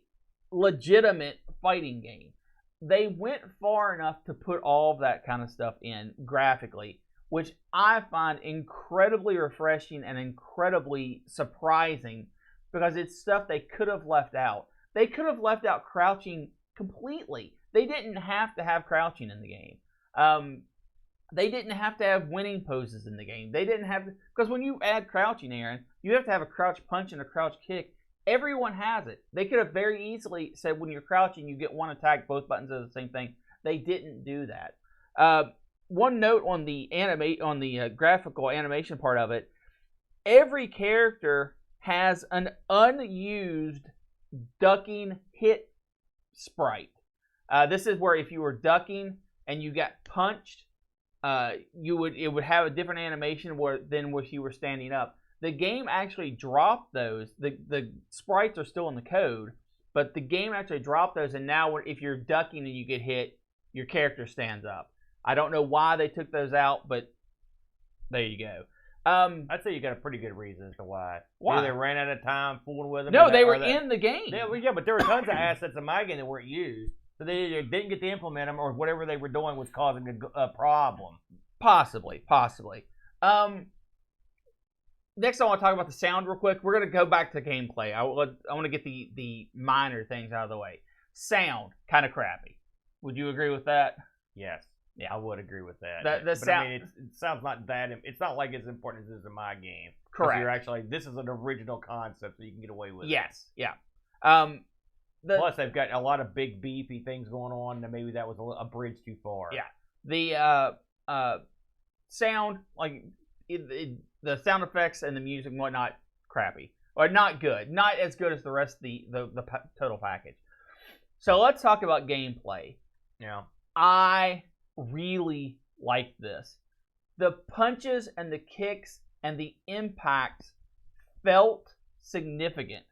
legitimate fighting game. They went far enough to put all of that kind of stuff in graphically, which I find incredibly refreshing and incredibly surprising, because it's stuff they could have left out. They could have left out crouching completely. They didn't have to have crouching in the game. They didn't have to have winning poses in the game. They didn't have to, because when you add crouching, Aaron, you have to have a crouch punch and a crouch kick. Everyone has it. They could have very easily said when you're crouching, you get one attack, both buttons are the same thing. They didn't do that. One note on the graphical animation part of it: every character has an unused ducking hit sprite. This is where if you were ducking and you got punched, it would have a different animation than if you were standing up. The game actually dropped those. The sprites are still in the code, but the game actually dropped those, and now if you're ducking and you get hit, your character stands up. I don't know why they took those out, but there you go. I'd say you got a pretty good reason as to why. Why? Either they ran out of time fooling with them. No, they were in the game. Yeah, but there were tons of assets in my game that weren't used. So they either didn't get to implement them, or whatever they were doing was causing a problem. Possibly. Next, I want to talk about the sound real quick. We're going to go back to gameplay. I want to get the minor things out of the way. Sound, kind of crappy. Would you agree with that? Yes. Yeah, I would agree with that. The sound, I mean, it sounds not that. It's not like it's important as it is in my game. Correct. You're actually, this is an original concept, so you can get away with it. Yes. Yeah. Plus, they've got a lot of big beefy things going on, and maybe that was a bridge too far. Yeah. The sound, like the sound effects and the music and whatnot, crappy, or not good. Not as good as the rest of the total package. So let's talk about gameplay. Yeah. I really like this. The punches and the kicks and the impacts felt significant.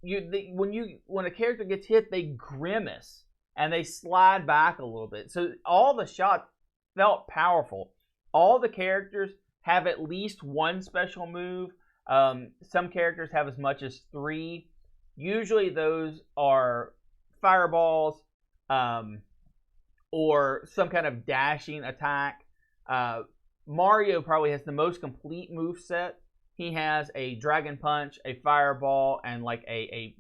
When a character gets hit, they grimace and they slide back a little bit. So all the shots felt powerful. All the characters have at least one special move. Some characters have as much as 3. Usually those are fireballs, or some kind of dashing attack. Mario probably has the most complete move set. He has a dragon punch, a fireball, and like a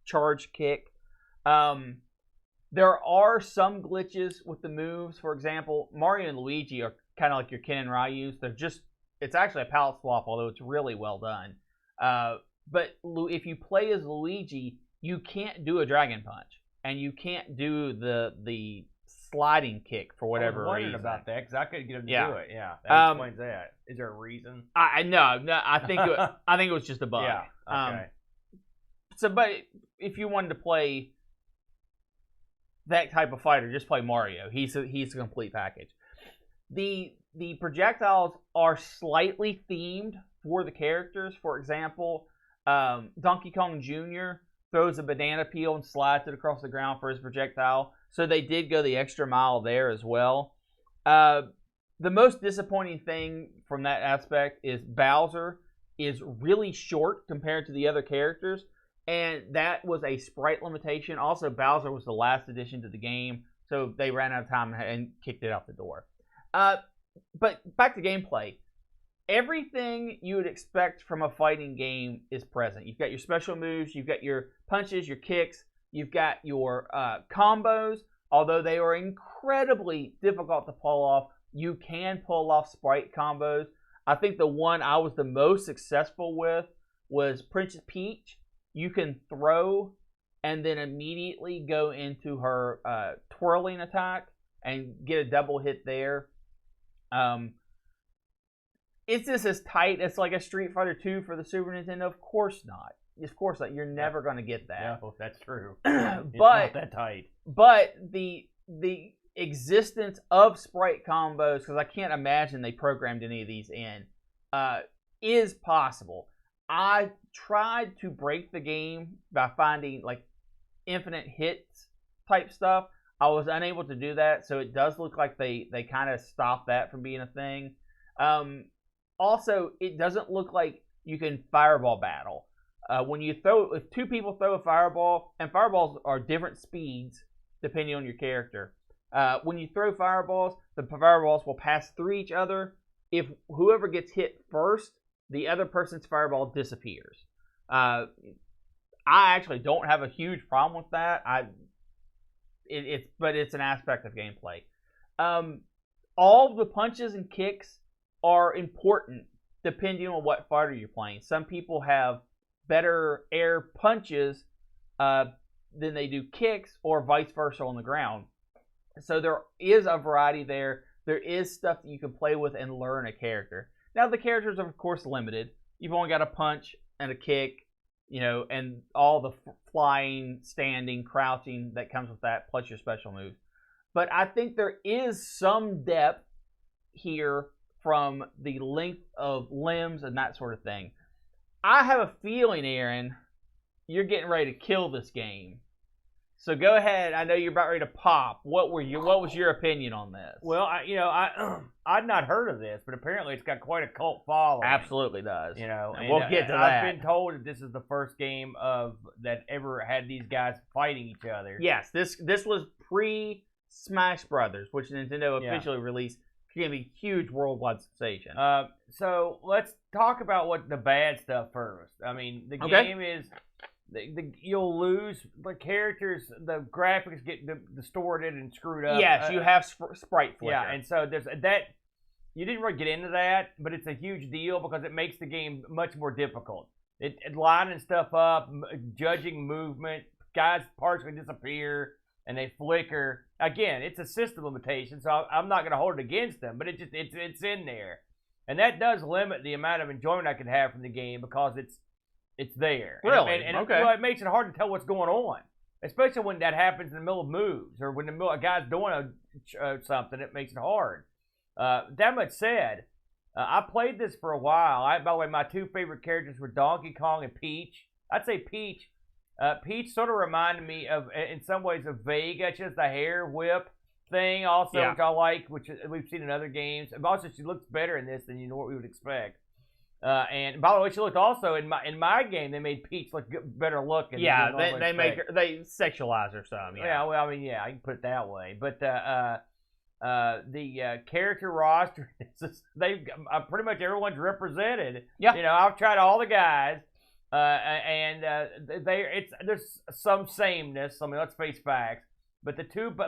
charge kick. There are some glitches with the moves. For example, Mario and Luigi are kind of like your Ken and Ryu's. It's actually a palette swap, although it's really well done. But if you play as Luigi, you can't do a dragon punch, and you can't do the sliding kick for whatever I was reason. wondering about that because I couldn't get him to Yeah. do it. Yeah, that explains that. Is there a reason? No, I think it was just a bug. Yeah. Okay. But if you wanted to play that type of fighter, just play Mario. He's a complete package. The projectiles are slightly themed for the characters. For example, Donkey Kong Jr. throws a banana peel and slides it across the ground for his projectile. So they did go the extra mile there as well. The most disappointing thing from that aspect is Bowser is really short compared to the other characters, and that was a sprite limitation. Also, Bowser was the last addition to the game, so they ran out of time and kicked it out the door. But back to gameplay. Everything you would expect from a fighting game is present. You've got your special moves, you've got your punches, your kicks, you've got your combos. Although they are incredibly difficult to pull off, you can pull off sprite combos. I think the one I was the most successful with was Princess Peach. You can throw and then immediately go into her twirling attack and get a double hit there. Is this as tight as like a Street Fighter 2 for the Super Nintendo? Of course not. Of course not. You're never going to get that. Yeah, well, that's true. But it's not that tight. But the existence of sprite combos, because I can't imagine they programmed any of these in, is possible. I tried to break the game by finding like infinite hits type stuff. I was unable to do that, so it does look like they kind of stopped that from being a thing. Also, it doesn't look like you can fireball battle. If two people throw a fireball, and fireballs are different speeds depending on your character. When you throw fireballs, the fireballs will pass through each other. If whoever gets hit first, the other person's fireball disappears. I actually don't have a huge problem with that. But it's an aspect of gameplay. All the punches and kicks are important depending on what fighter you're playing. Some people have better air punches than they do kicks, or vice versa on the ground. So there is a variety there. There is stuff that you can play with and learn a character. Now the characters are of course limited. You've only got a punch and a kick, and all the flying, standing, crouching that comes with that, plus your special moves. But I think there is some depth here from the length of limbs and that sort of thing. I have a feeling, Aaron, you're getting ready to kill this game. So go ahead. I know you're about ready to pop. What was your opinion on this? Well, I'd not heard of this, but apparently it's got quite a cult following. Absolutely does. And we'll get to that. I've been told that this is the first game that ever had these guys fighting each other. Yes, this was pre Smash Brothers, which Nintendo officially released. Became a huge worldwide sensation. So let's talk about what the bad stuff first. I mean, the game is you'll lose the characters. The graphics get distorted and screwed up. Yes, you have sprite flicker. Yeah, and so there's that. You didn't really get into that, but it's a huge deal because it makes the game much more difficult. It lining stuff up, judging movement, guys partially disappear and they flicker. Again, it's a system limitation, so I'm not going to hold it against them, but it's in there, and that does limit the amount of enjoyment I can have from the game because it's there. Really? And okay. It makes it hard to tell what's going on, especially when that happens in the middle of moves or when a guy's doing something. It makes it hard. That much said, I played this for a while. By the way, my two favorite characters were Donkey Kong and Peach. I'd say Peach. Peach sort of reminded me of, in some ways, of Vega, just the hair whip thing also, which I like, which we've seen in other games. And also, she looks better in this than what we would expect. And by the way, she looked also in my game. They made Peach look better looking. Yeah, they sexualize her some. Yeah, well, I mean, I can put it that way. But the character roster, pretty much everyone's represented. Yeah, I've tried all the guys. There's some sameness. I mean, let's face facts. But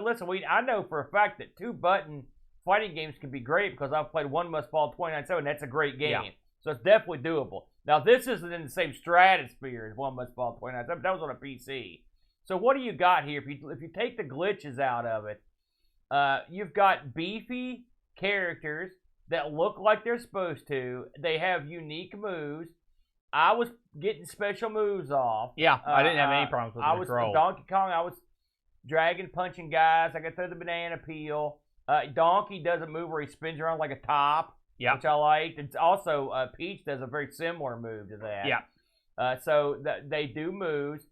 listen, I know for a fact that 2-button fighting games can be great because I've played One Must Fall 29/7. That's a great game. Yeah. So it's definitely doable. Now, this isn't in the same stratosphere as One Must Fall 29. That was on a PC. So what do you got here? If you take the glitches out of it, you've got beefy characters that look like they're supposed to. They have unique moves. I was getting special moves off. Yeah, I didn't have any problems with the control. Donkey Kong, I was dragging, punching guys. I got through the banana peel. Donkey does a move where he spins around like a top, which I liked. It's also, Peach does a very similar move to that. Yeah. So they do moves.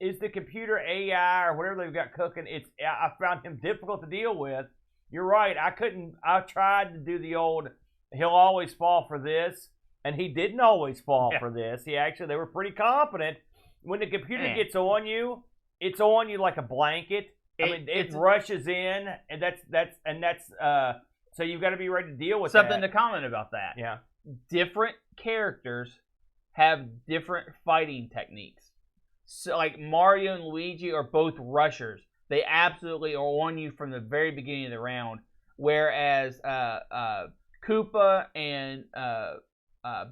Is the computer AI or whatever they've got cooking? I found him difficult to deal with. You're right. I tried to do the old, he'll always fall for this, and he didn't always fall for this. They were pretty competent. When the computer gets on you, it's on you like a blanket. It rushes in, and that's so you've got to be ready to deal with something to comment about that. Yeah, different characters have different fighting techniques. So, like Mario and Luigi are both rushers. They absolutely are on you from the very beginning of the round. Whereas Koopa and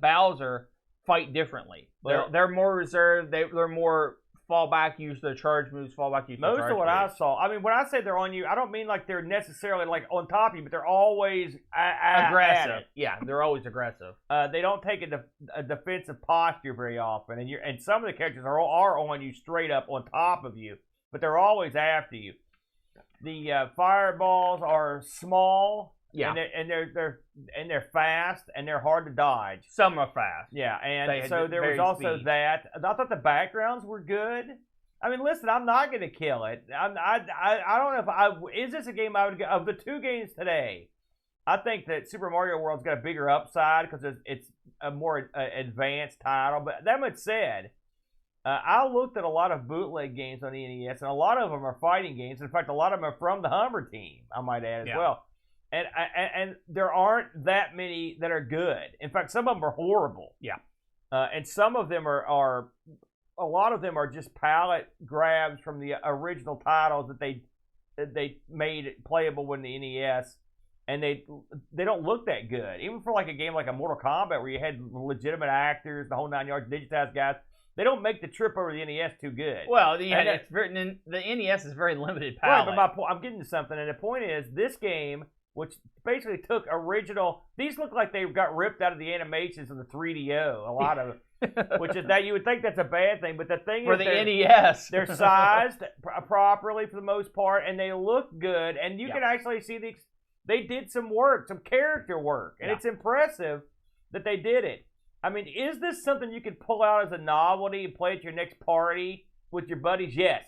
Bowser fight differently. They're more reserved. They're more fall back, use their charge moves, fall back, use their charge moves. Most of what I saw, I mean, when I say they're on you, I don't mean like they're necessarily like on top of you, but they're always aggressive. Yeah, they're always aggressive. They don't take a defensive posture very often, and some of the characters are on you straight up on top of you, but they're always after you. The fireballs are small. Yeah, and they're fast and they're hard to dodge. Some are fast. Yeah, and so there was also that. I thought the backgrounds were good. I mean, listen, I'm not going to kill it. I don't know if is this a game I would get of the two games today. I think that Super Mario World's got a bigger upside because it's a more advanced title. But that much said, I looked at a lot of bootleg games on the NES, and a lot of them are fighting games. In fact, a lot of them are from the Humber team. I might add as well. And there aren't that many that are good. In fact, some of them are horrible. Yeah. And some of them are a lot of them are just palette grabs from the original titles that they made playable with the NES, and they don't look that good. Even for like a game like a Mortal Kombat where you had legitimate actors, the whole 9 yards, digitized guys, they don't make the trip over the NES too good. Well, the NES is very limited palette. Right, but I'm getting to something, and the point is this game, which basically took original. These look like they got ripped out of the animations of the 3DO. A lot of it, which is that you would think that's a bad thing, but the thing for is the NES, they're sized properly for the most part, and they look good. And you can actually see they did some work, some character work, and it's impressive that they did it. I mean, is this something you could pull out as a novelty and play at your next party with your buddies? Yes.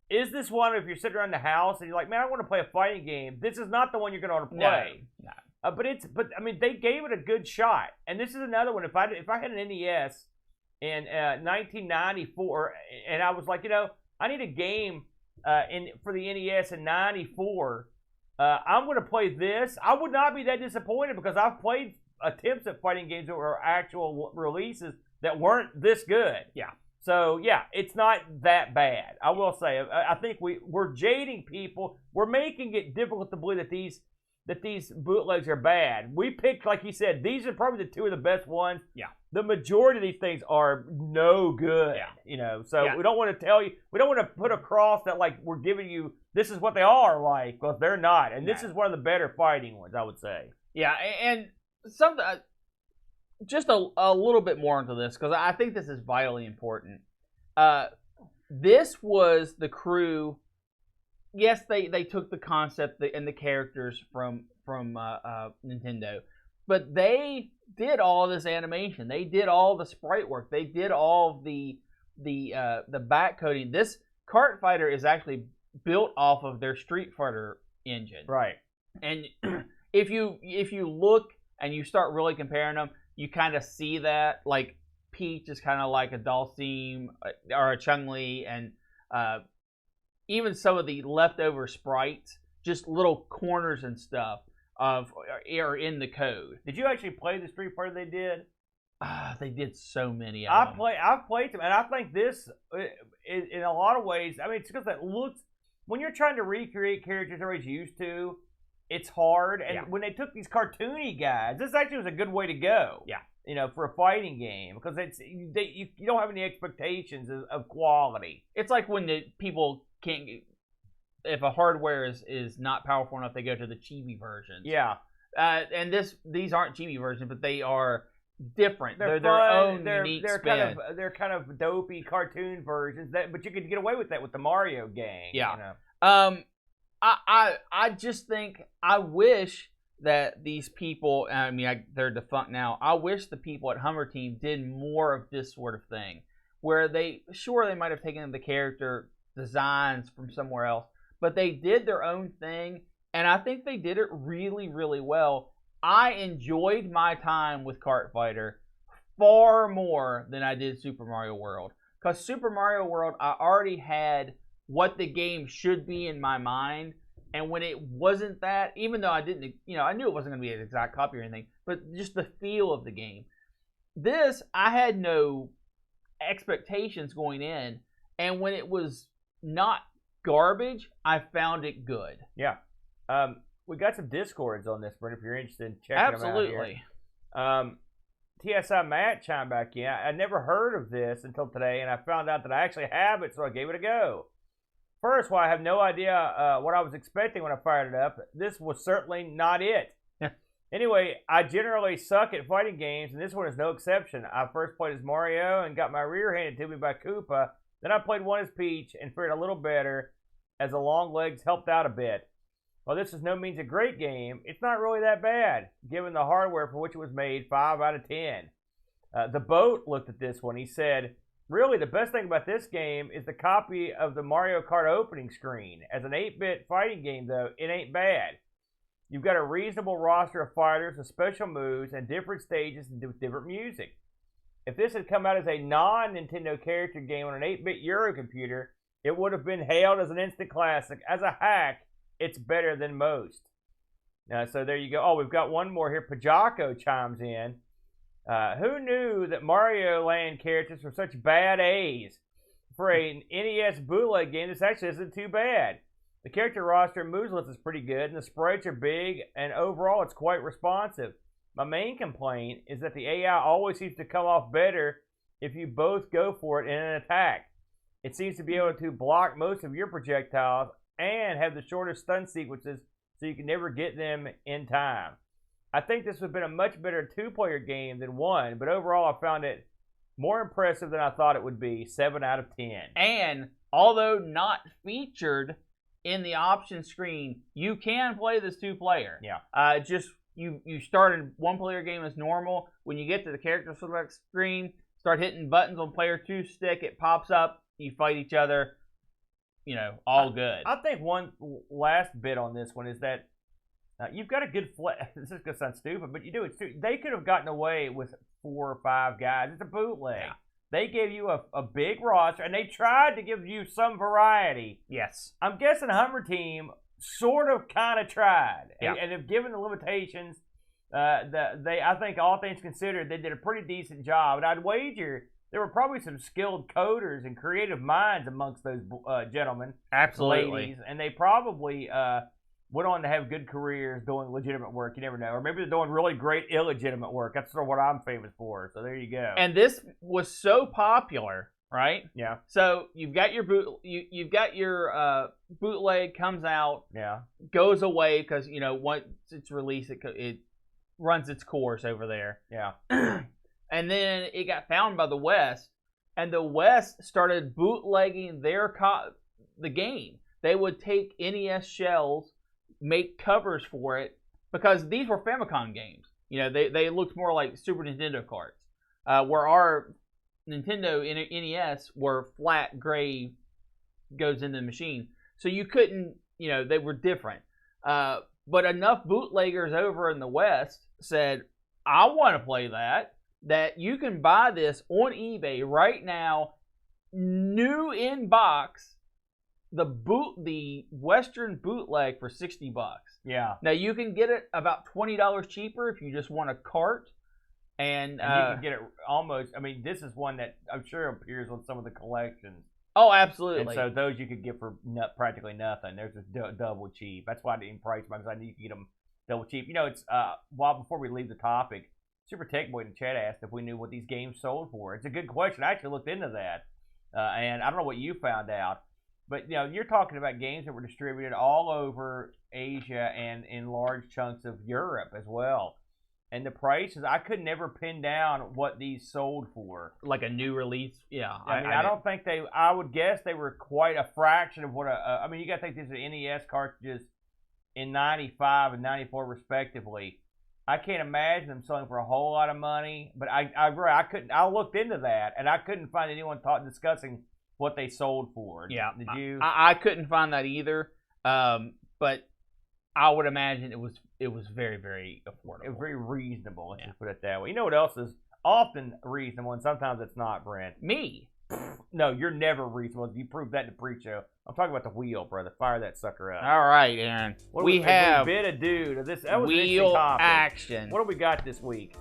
Is this one if you're sitting around the house and you're like, man, I want to play a fighting game? This is not the one you're going to want to play. No. But I mean, they gave it a good shot. And this is another one. If I had an NES in 1994, and I was like, I need a game for the NES in '94. I'm going to play this. I would not be that disappointed because I've played attempts at fighting games that were actual releases that weren't this good. Yeah. So, it's not that bad. I will say, I think we're jading people. We're making it difficult to believe that these bootlegs are bad. We picked, like you said, these are probably the two of the best ones. Yeah. The majority of these things are no good. Yeah. So we don't want to tell you, we don't want to put across that like we're giving you, this is what they are like, because they're not. And this is one of the better fighting ones, I would say. Yeah, and something... just a little bit more into this because I think this is vitally important. This was the crew. Yes, they took the concept and the characters from Nintendo, but they did all this animation. They did all the sprite work. They did all the back coding. This Kart Fighter is actually built off of their Street Fighter engine. Right. And if you look and you start really comparing them, you kind of see that, like, Peach is kind of like a Dhalsim or a Chun-Li, and even some of the leftover sprites, just little corners and stuff, are in the code. Did you actually play the Street Fighter they did? They did so many of them. I've played them, and I think this, in a lot of ways, I mean, it's because it looks, when you're trying to recreate characters everybody's used to, it's hard. And Yeah. when they took these cartoony guys, this actually was a good way to go. Yeah. You know, for a fighting game, because you don't have any expectations of quality. It's like when the people can't. If a hardware is not powerful enough, they go to the chibi versions. Yeah. And these aren't chibi versions, but they are different. They're fun, their own unique spin. They're kind of dopey cartoon versions but you could get away with that with the Mario gang. Yeah. You know? I just think I wish that these people. I mean, they're defunct now. I wish the people at Hummer Team did more of this sort of thing, where they might have taken the character designs from somewhere else, but they did their own thing, and I think they did it really, really well. I enjoyed my time with Kart Fighter far more than I did Super Mario World. Because Super Mario World, I already had what the game should be in my mind. And when it wasn't that, even though I didn't, I knew it wasn't going to be an exact copy or anything, but just the feel of the game. This, I had no expectations going in. And when it was not garbage, I found it good. Yeah. We got some Discords on this, Brent, if you're interested in checking Absolutely. them out here. TSI Matt chimed back in. I never heard of this until today, and I found out that I actually have it, so I gave it a go. First, while I have no idea what I was expecting when I fired it up, this was certainly not it. Anyway, I generally suck at fighting games, and this one is no exception. I first played as Mario and got my rear handed to me by Koopa. Then I played one as Peach and fared a little better as the long legs helped out a bit. While this is no means a great game, it's not really that bad, given the hardware for which it was made. 5 out of 10. The Boat looked at this one. He said, really, the best thing about this game is the copy of the Mario Kart opening screen. As an 8-bit fighting game, though, it ain't bad. You've got a reasonable roster of fighters with special moves and different stages and different music. If this had come out as a non-Nintendo character game on an 8-bit Euro computer, it would have been hailed as an instant classic. As a hack, it's better than most. So there you go. Oh, we've got one more here. Pajako chimes in. Who knew that Mario Land characters were such bad A's? For a NES bootleg game, this actually isn't too bad. The character roster and moves list is pretty good, and the sprites are big, and overall it's quite responsive. My main complaint is that the AI always seems to come off better if you both go for it in an attack. It seems to be able to block most of your projectiles and have the shortest stun sequences, so you can never get them in time. I think this would have been a much better 2-player game than 1, but overall I found it more impressive than I thought it would be. 7 out of 10. And although not featured in the option screen, you can play this 2-player. Yeah. You start in 1-player game as normal. When you get to the character select screen, start hitting buttons on player 2 stick. It pops up. You fight each other. All good. I think one last bit on this one is that you've got a good this is going to sound stupid, but you do it too. They could have gotten away with 4 or 5 guys. It's a bootleg. Yeah. They gave you a big roster, and they tried to give you some variety. Yes. I'm guessing Hummer Team sort of kind of tried. Yeah. And if given the limitations, I think all things considered, they did a pretty decent job. And I'd wager there were probably some skilled coders and creative minds amongst those gentlemen. Absolutely. Ladies, and they probably went on to have good careers doing legitimate work. You never know. Or maybe they're doing really great illegitimate work. That's sort of what I'm famous for. So there you go. And this was so popular, right? Yeah. So you've got your bootleg comes out, Yeah. goes away because once it's released, it runs its course over there. Yeah. And then it got found by the West, and the West started bootlegging the game. They would take NES shells, make covers for it, because these were Famicom games. They looked more like Super Nintendo carts, where our Nintendo NES were flat gray, goes into the machine. So you couldn't, they were different. But enough bootleggers over in the West said, I want to play that you can buy this on eBay right now, new in box, the Western bootleg for $60. Yeah. Now you can get it about $20 cheaper if you just want a cart, and you can get it almost. I mean, this is one that I'm sure appears on some of the collections. Oh, absolutely. And so those you could get for practically nothing. There's just double cheap. That's why I didn't price them, because I knew you could get them double cheap. You know, it's before we leave the topic, Super Tech Boy in the chat asked if we knew what these games sold for. It's a good question. I actually looked into that, and I don't know what you found out, but you know, you're talking about games that were distributed all over Asia and in large chunks of Europe as well. And the prices, I could never pin down what these sold for. Like a new release, yeah. I mean, I don't think I would guess they were quite a fraction of what I mean, you got to think these are NES cartridges in 95 and 94 respectively. I can't imagine them selling for a whole lot of money, but I agree. I looked into that, and I couldn't find anyone discussing what they sold for. Yeah. Did you? I couldn't find that either, but I would imagine it was very, very affordable. It was very reasonable, let's just put it that way. You know what else is often reasonable, and sometimes it's not, Brent? Me. No, you're never reasonable. You proved that in the pre-show. I'm talking about the wheel, brother. Fire that sucker up. All right, Aaron. We have bit of dude. That was wheel action. What do we got this week?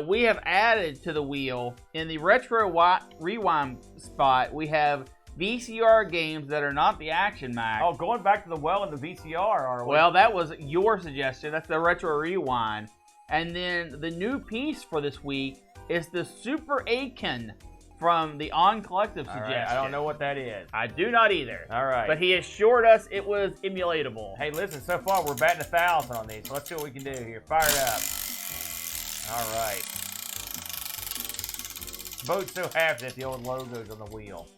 We have added to the wheel in the retro rewind spot. We have VCR games that are not the Action Mac. Oh, going back to the well in the VCR, are we? Well, that was your suggestion. That's the retro rewind. And then the new piece for this week is the Super Aiken from the On Collective suggestion. Right, I don't know what that is. I do not either. All right. But he assured us it was emulatable. Hey, listen, so far we're batting 1,000 on these. So let's see what we can do here. Fire it up. All right. Boat's so happy that the old logo's on the wheel.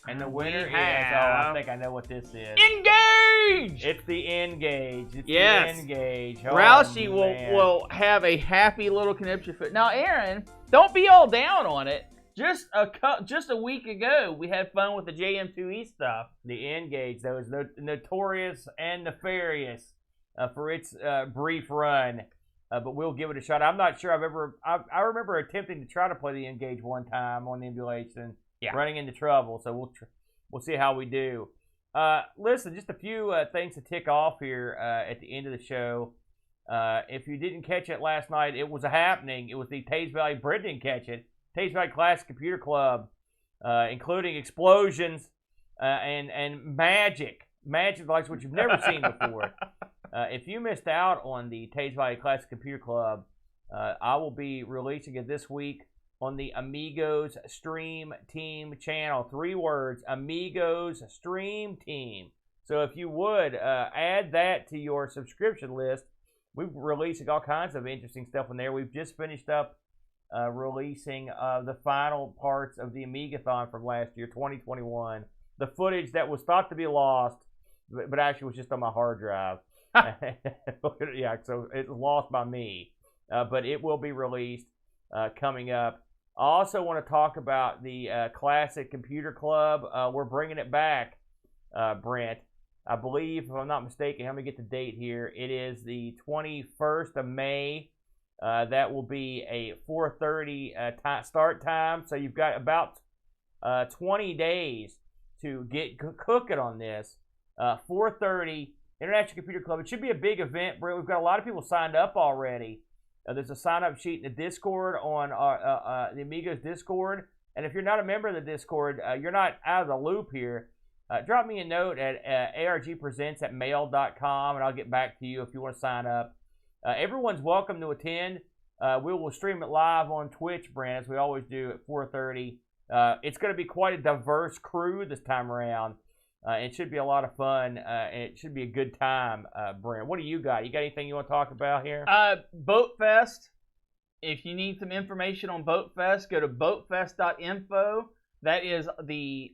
And the winner is, I think I know what this is. Engage! It's the Engage. It's the Engage. Oh, Rousey will have a happy little conniption fit. Now, Aaron, don't be all down on it. Just a week ago, we had fun with the JM2E stuff. The Engage, though, is notorious and nefarious for its brief run. But we'll give it a shot. I'm not sure I remember attempting to try to play the Engage one time on the emulation. Yeah. Running into trouble, so we'll see how we do. Listen, just a few things to tick off here at the end of the show. If you didn't catch it last night, it was a happening. It was the Taze Valley, Brent didn't catch it, Taze Valley Classic Computer Club, including explosions and magic like what you've never seen before. If you missed out on the Taze Valley Classic Computer Club, I will be releasing it this week on the Amigos Stream Team channel. 3 words, Amigos Stream Team. So if you would, add that to your subscription list. We're releasing all kinds of interesting stuff in there. We've just finished up releasing the final parts of the Amigathon from last year, 2021. The footage that was thought to be lost, but actually was just on my hard drive. Yeah, so it was lost by me. But it will be released coming up. I also want to talk about the Classic Computer Club. We're bringing it back, Brent. I believe, if I'm not mistaken, let me get the date here. It is the 21st of May. That will be a 4:30 start time. So you've got about 20 days to get cooking on this. 4:30, International Computer Club. It should be a big event, Brent. We've got a lot of people signed up already. There's a sign-up sheet in the Discord on the Amigos Discord. And if you're not a member of the Discord, you're not out of the loop here. Drop me a note at argpresents@mail.com, and I'll get back to you if you want to sign up. Everyone's welcome to attend. We will stream it live on Twitch, Brent, as we always do at 4:30. It's going to be quite a diverse crew this time around. It should be a lot of fun, and it should be a good time, Brent. What do you got? You got anything you want to talk about here? Boat Fest. If you need some information on Boat Fest, go to boatfest.info. That is the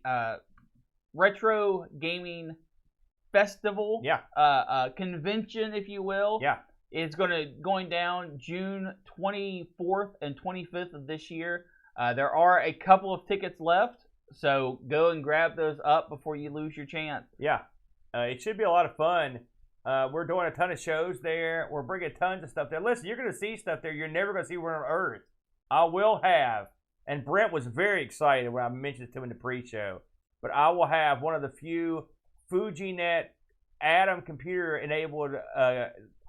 retro gaming festival, convention, if you will. Yeah. It's going down June 24th and 25th of this year. There are a couple of tickets left. So go and grab those up before you lose your chance. Yeah, it should be a lot of fun. We're doing a ton of shows there. We're bringing tons of stuff there. Listen, you're going to see stuff there you're never going to see on Earth. I will have, and Brent was very excited when I mentioned it to him in the pre-show, but I will have one of the few FujiNet Atom computer-enabled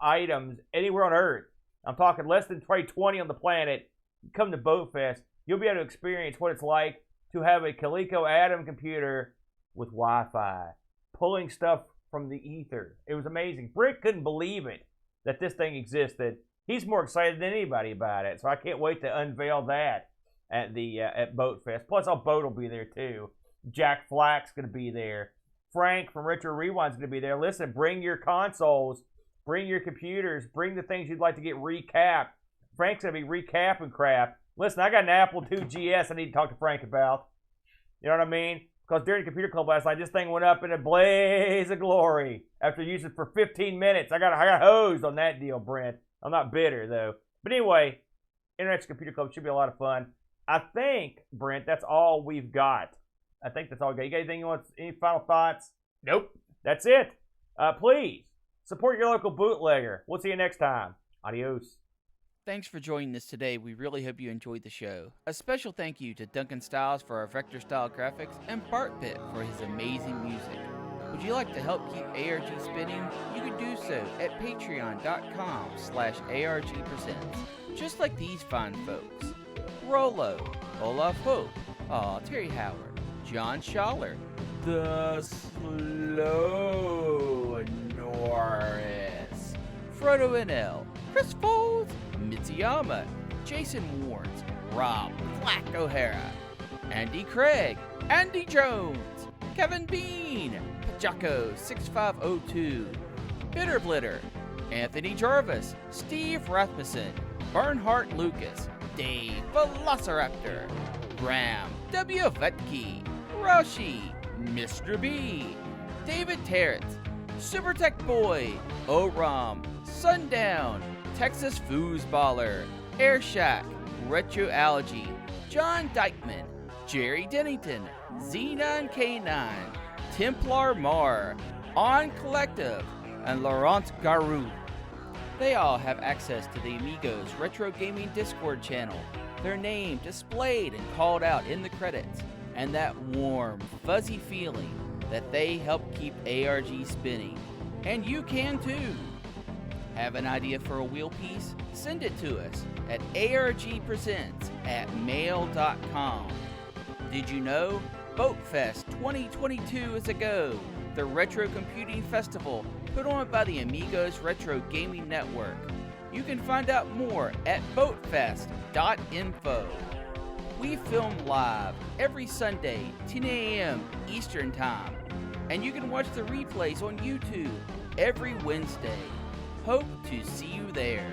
items anywhere on Earth. I'm talking less than probably 20 on the planet. Come to Boat Fest. You'll be able to experience what it's like to have a Coleco Adam computer with Wi-Fi, pulling stuff from the ether. It was amazing. Brick couldn't believe it that this thing existed. He's more excited than anybody about it, so I can't wait to unveil that at the at Boat Fest. Plus, our boat will be there too. Jack Flack's going to be there. Frank from Retro Rewind's going to be there. Listen, bring your consoles, bring your computers, bring the things you'd like to get recapped. Frank's going to be recapping crap. Listen, I got an Apple II GS I need to talk to Frank about. You know what I mean? Because during the computer club last night, this thing went up in a blaze of glory after using it for 15 minutes. I got hosed on that deal, Brent. I'm not bitter, though. But anyway, Internet's Computer Club should be a lot of fun. I think, Brent, that's all we've got. I think that's all we got. You got anything you want? Any final thoughts? Nope. That's it. Please, support your local bootlegger. We'll see you next time. Adios. Thanks for joining us today. We really hope you enjoyed the show. A special thank you to Duncan Styles for our vector style graphics and Bart Pitt for his amazing music. Would you like to help keep ARG spinning? You can do so at patreon.com/ARG Presents. Just like these fine folks. Rolo, Olaf Hope, Terry Howard, John Schaller, The Slow Norris, Frodo NL, Chris Folds, Mitsuyama, Jason Warnes, Rob Black O'Hara, Andy Craig, Andy Jones, Kevin Bean, Pajaco 6502, Bitter Blitter, Anthony Jarvis, Steve Rasmussen, Bernhardt Lucas, Dave Velociraptor, Graham W. Vetke, Roshi, Mr. B, David Terrett, Super Tech Boy, Oram, Sundown, Texas Foosballer, Air Shack, Retro Algae, John Dykeman, Jerry Dennington, Z9K9, Templar Mar, On Collective, and Laurent Garou. They all have access to the Amigos Retro Gaming Discord channel, their name displayed and called out in the credits, and that warm, fuzzy feeling that they help keep ARG spinning. And you can too! Have an idea for a wheel piece? Send it to us at argpresents@mail.com. Did you know? BoatFest 2022 is a go! The Retro Computing Festival put on by the Amigos Retro Gaming Network. You can find out more at boatfest.info. We film live every Sunday, 10 a.m. Eastern Time, and you can watch the replays on YouTube every Wednesday. Hope to see you there.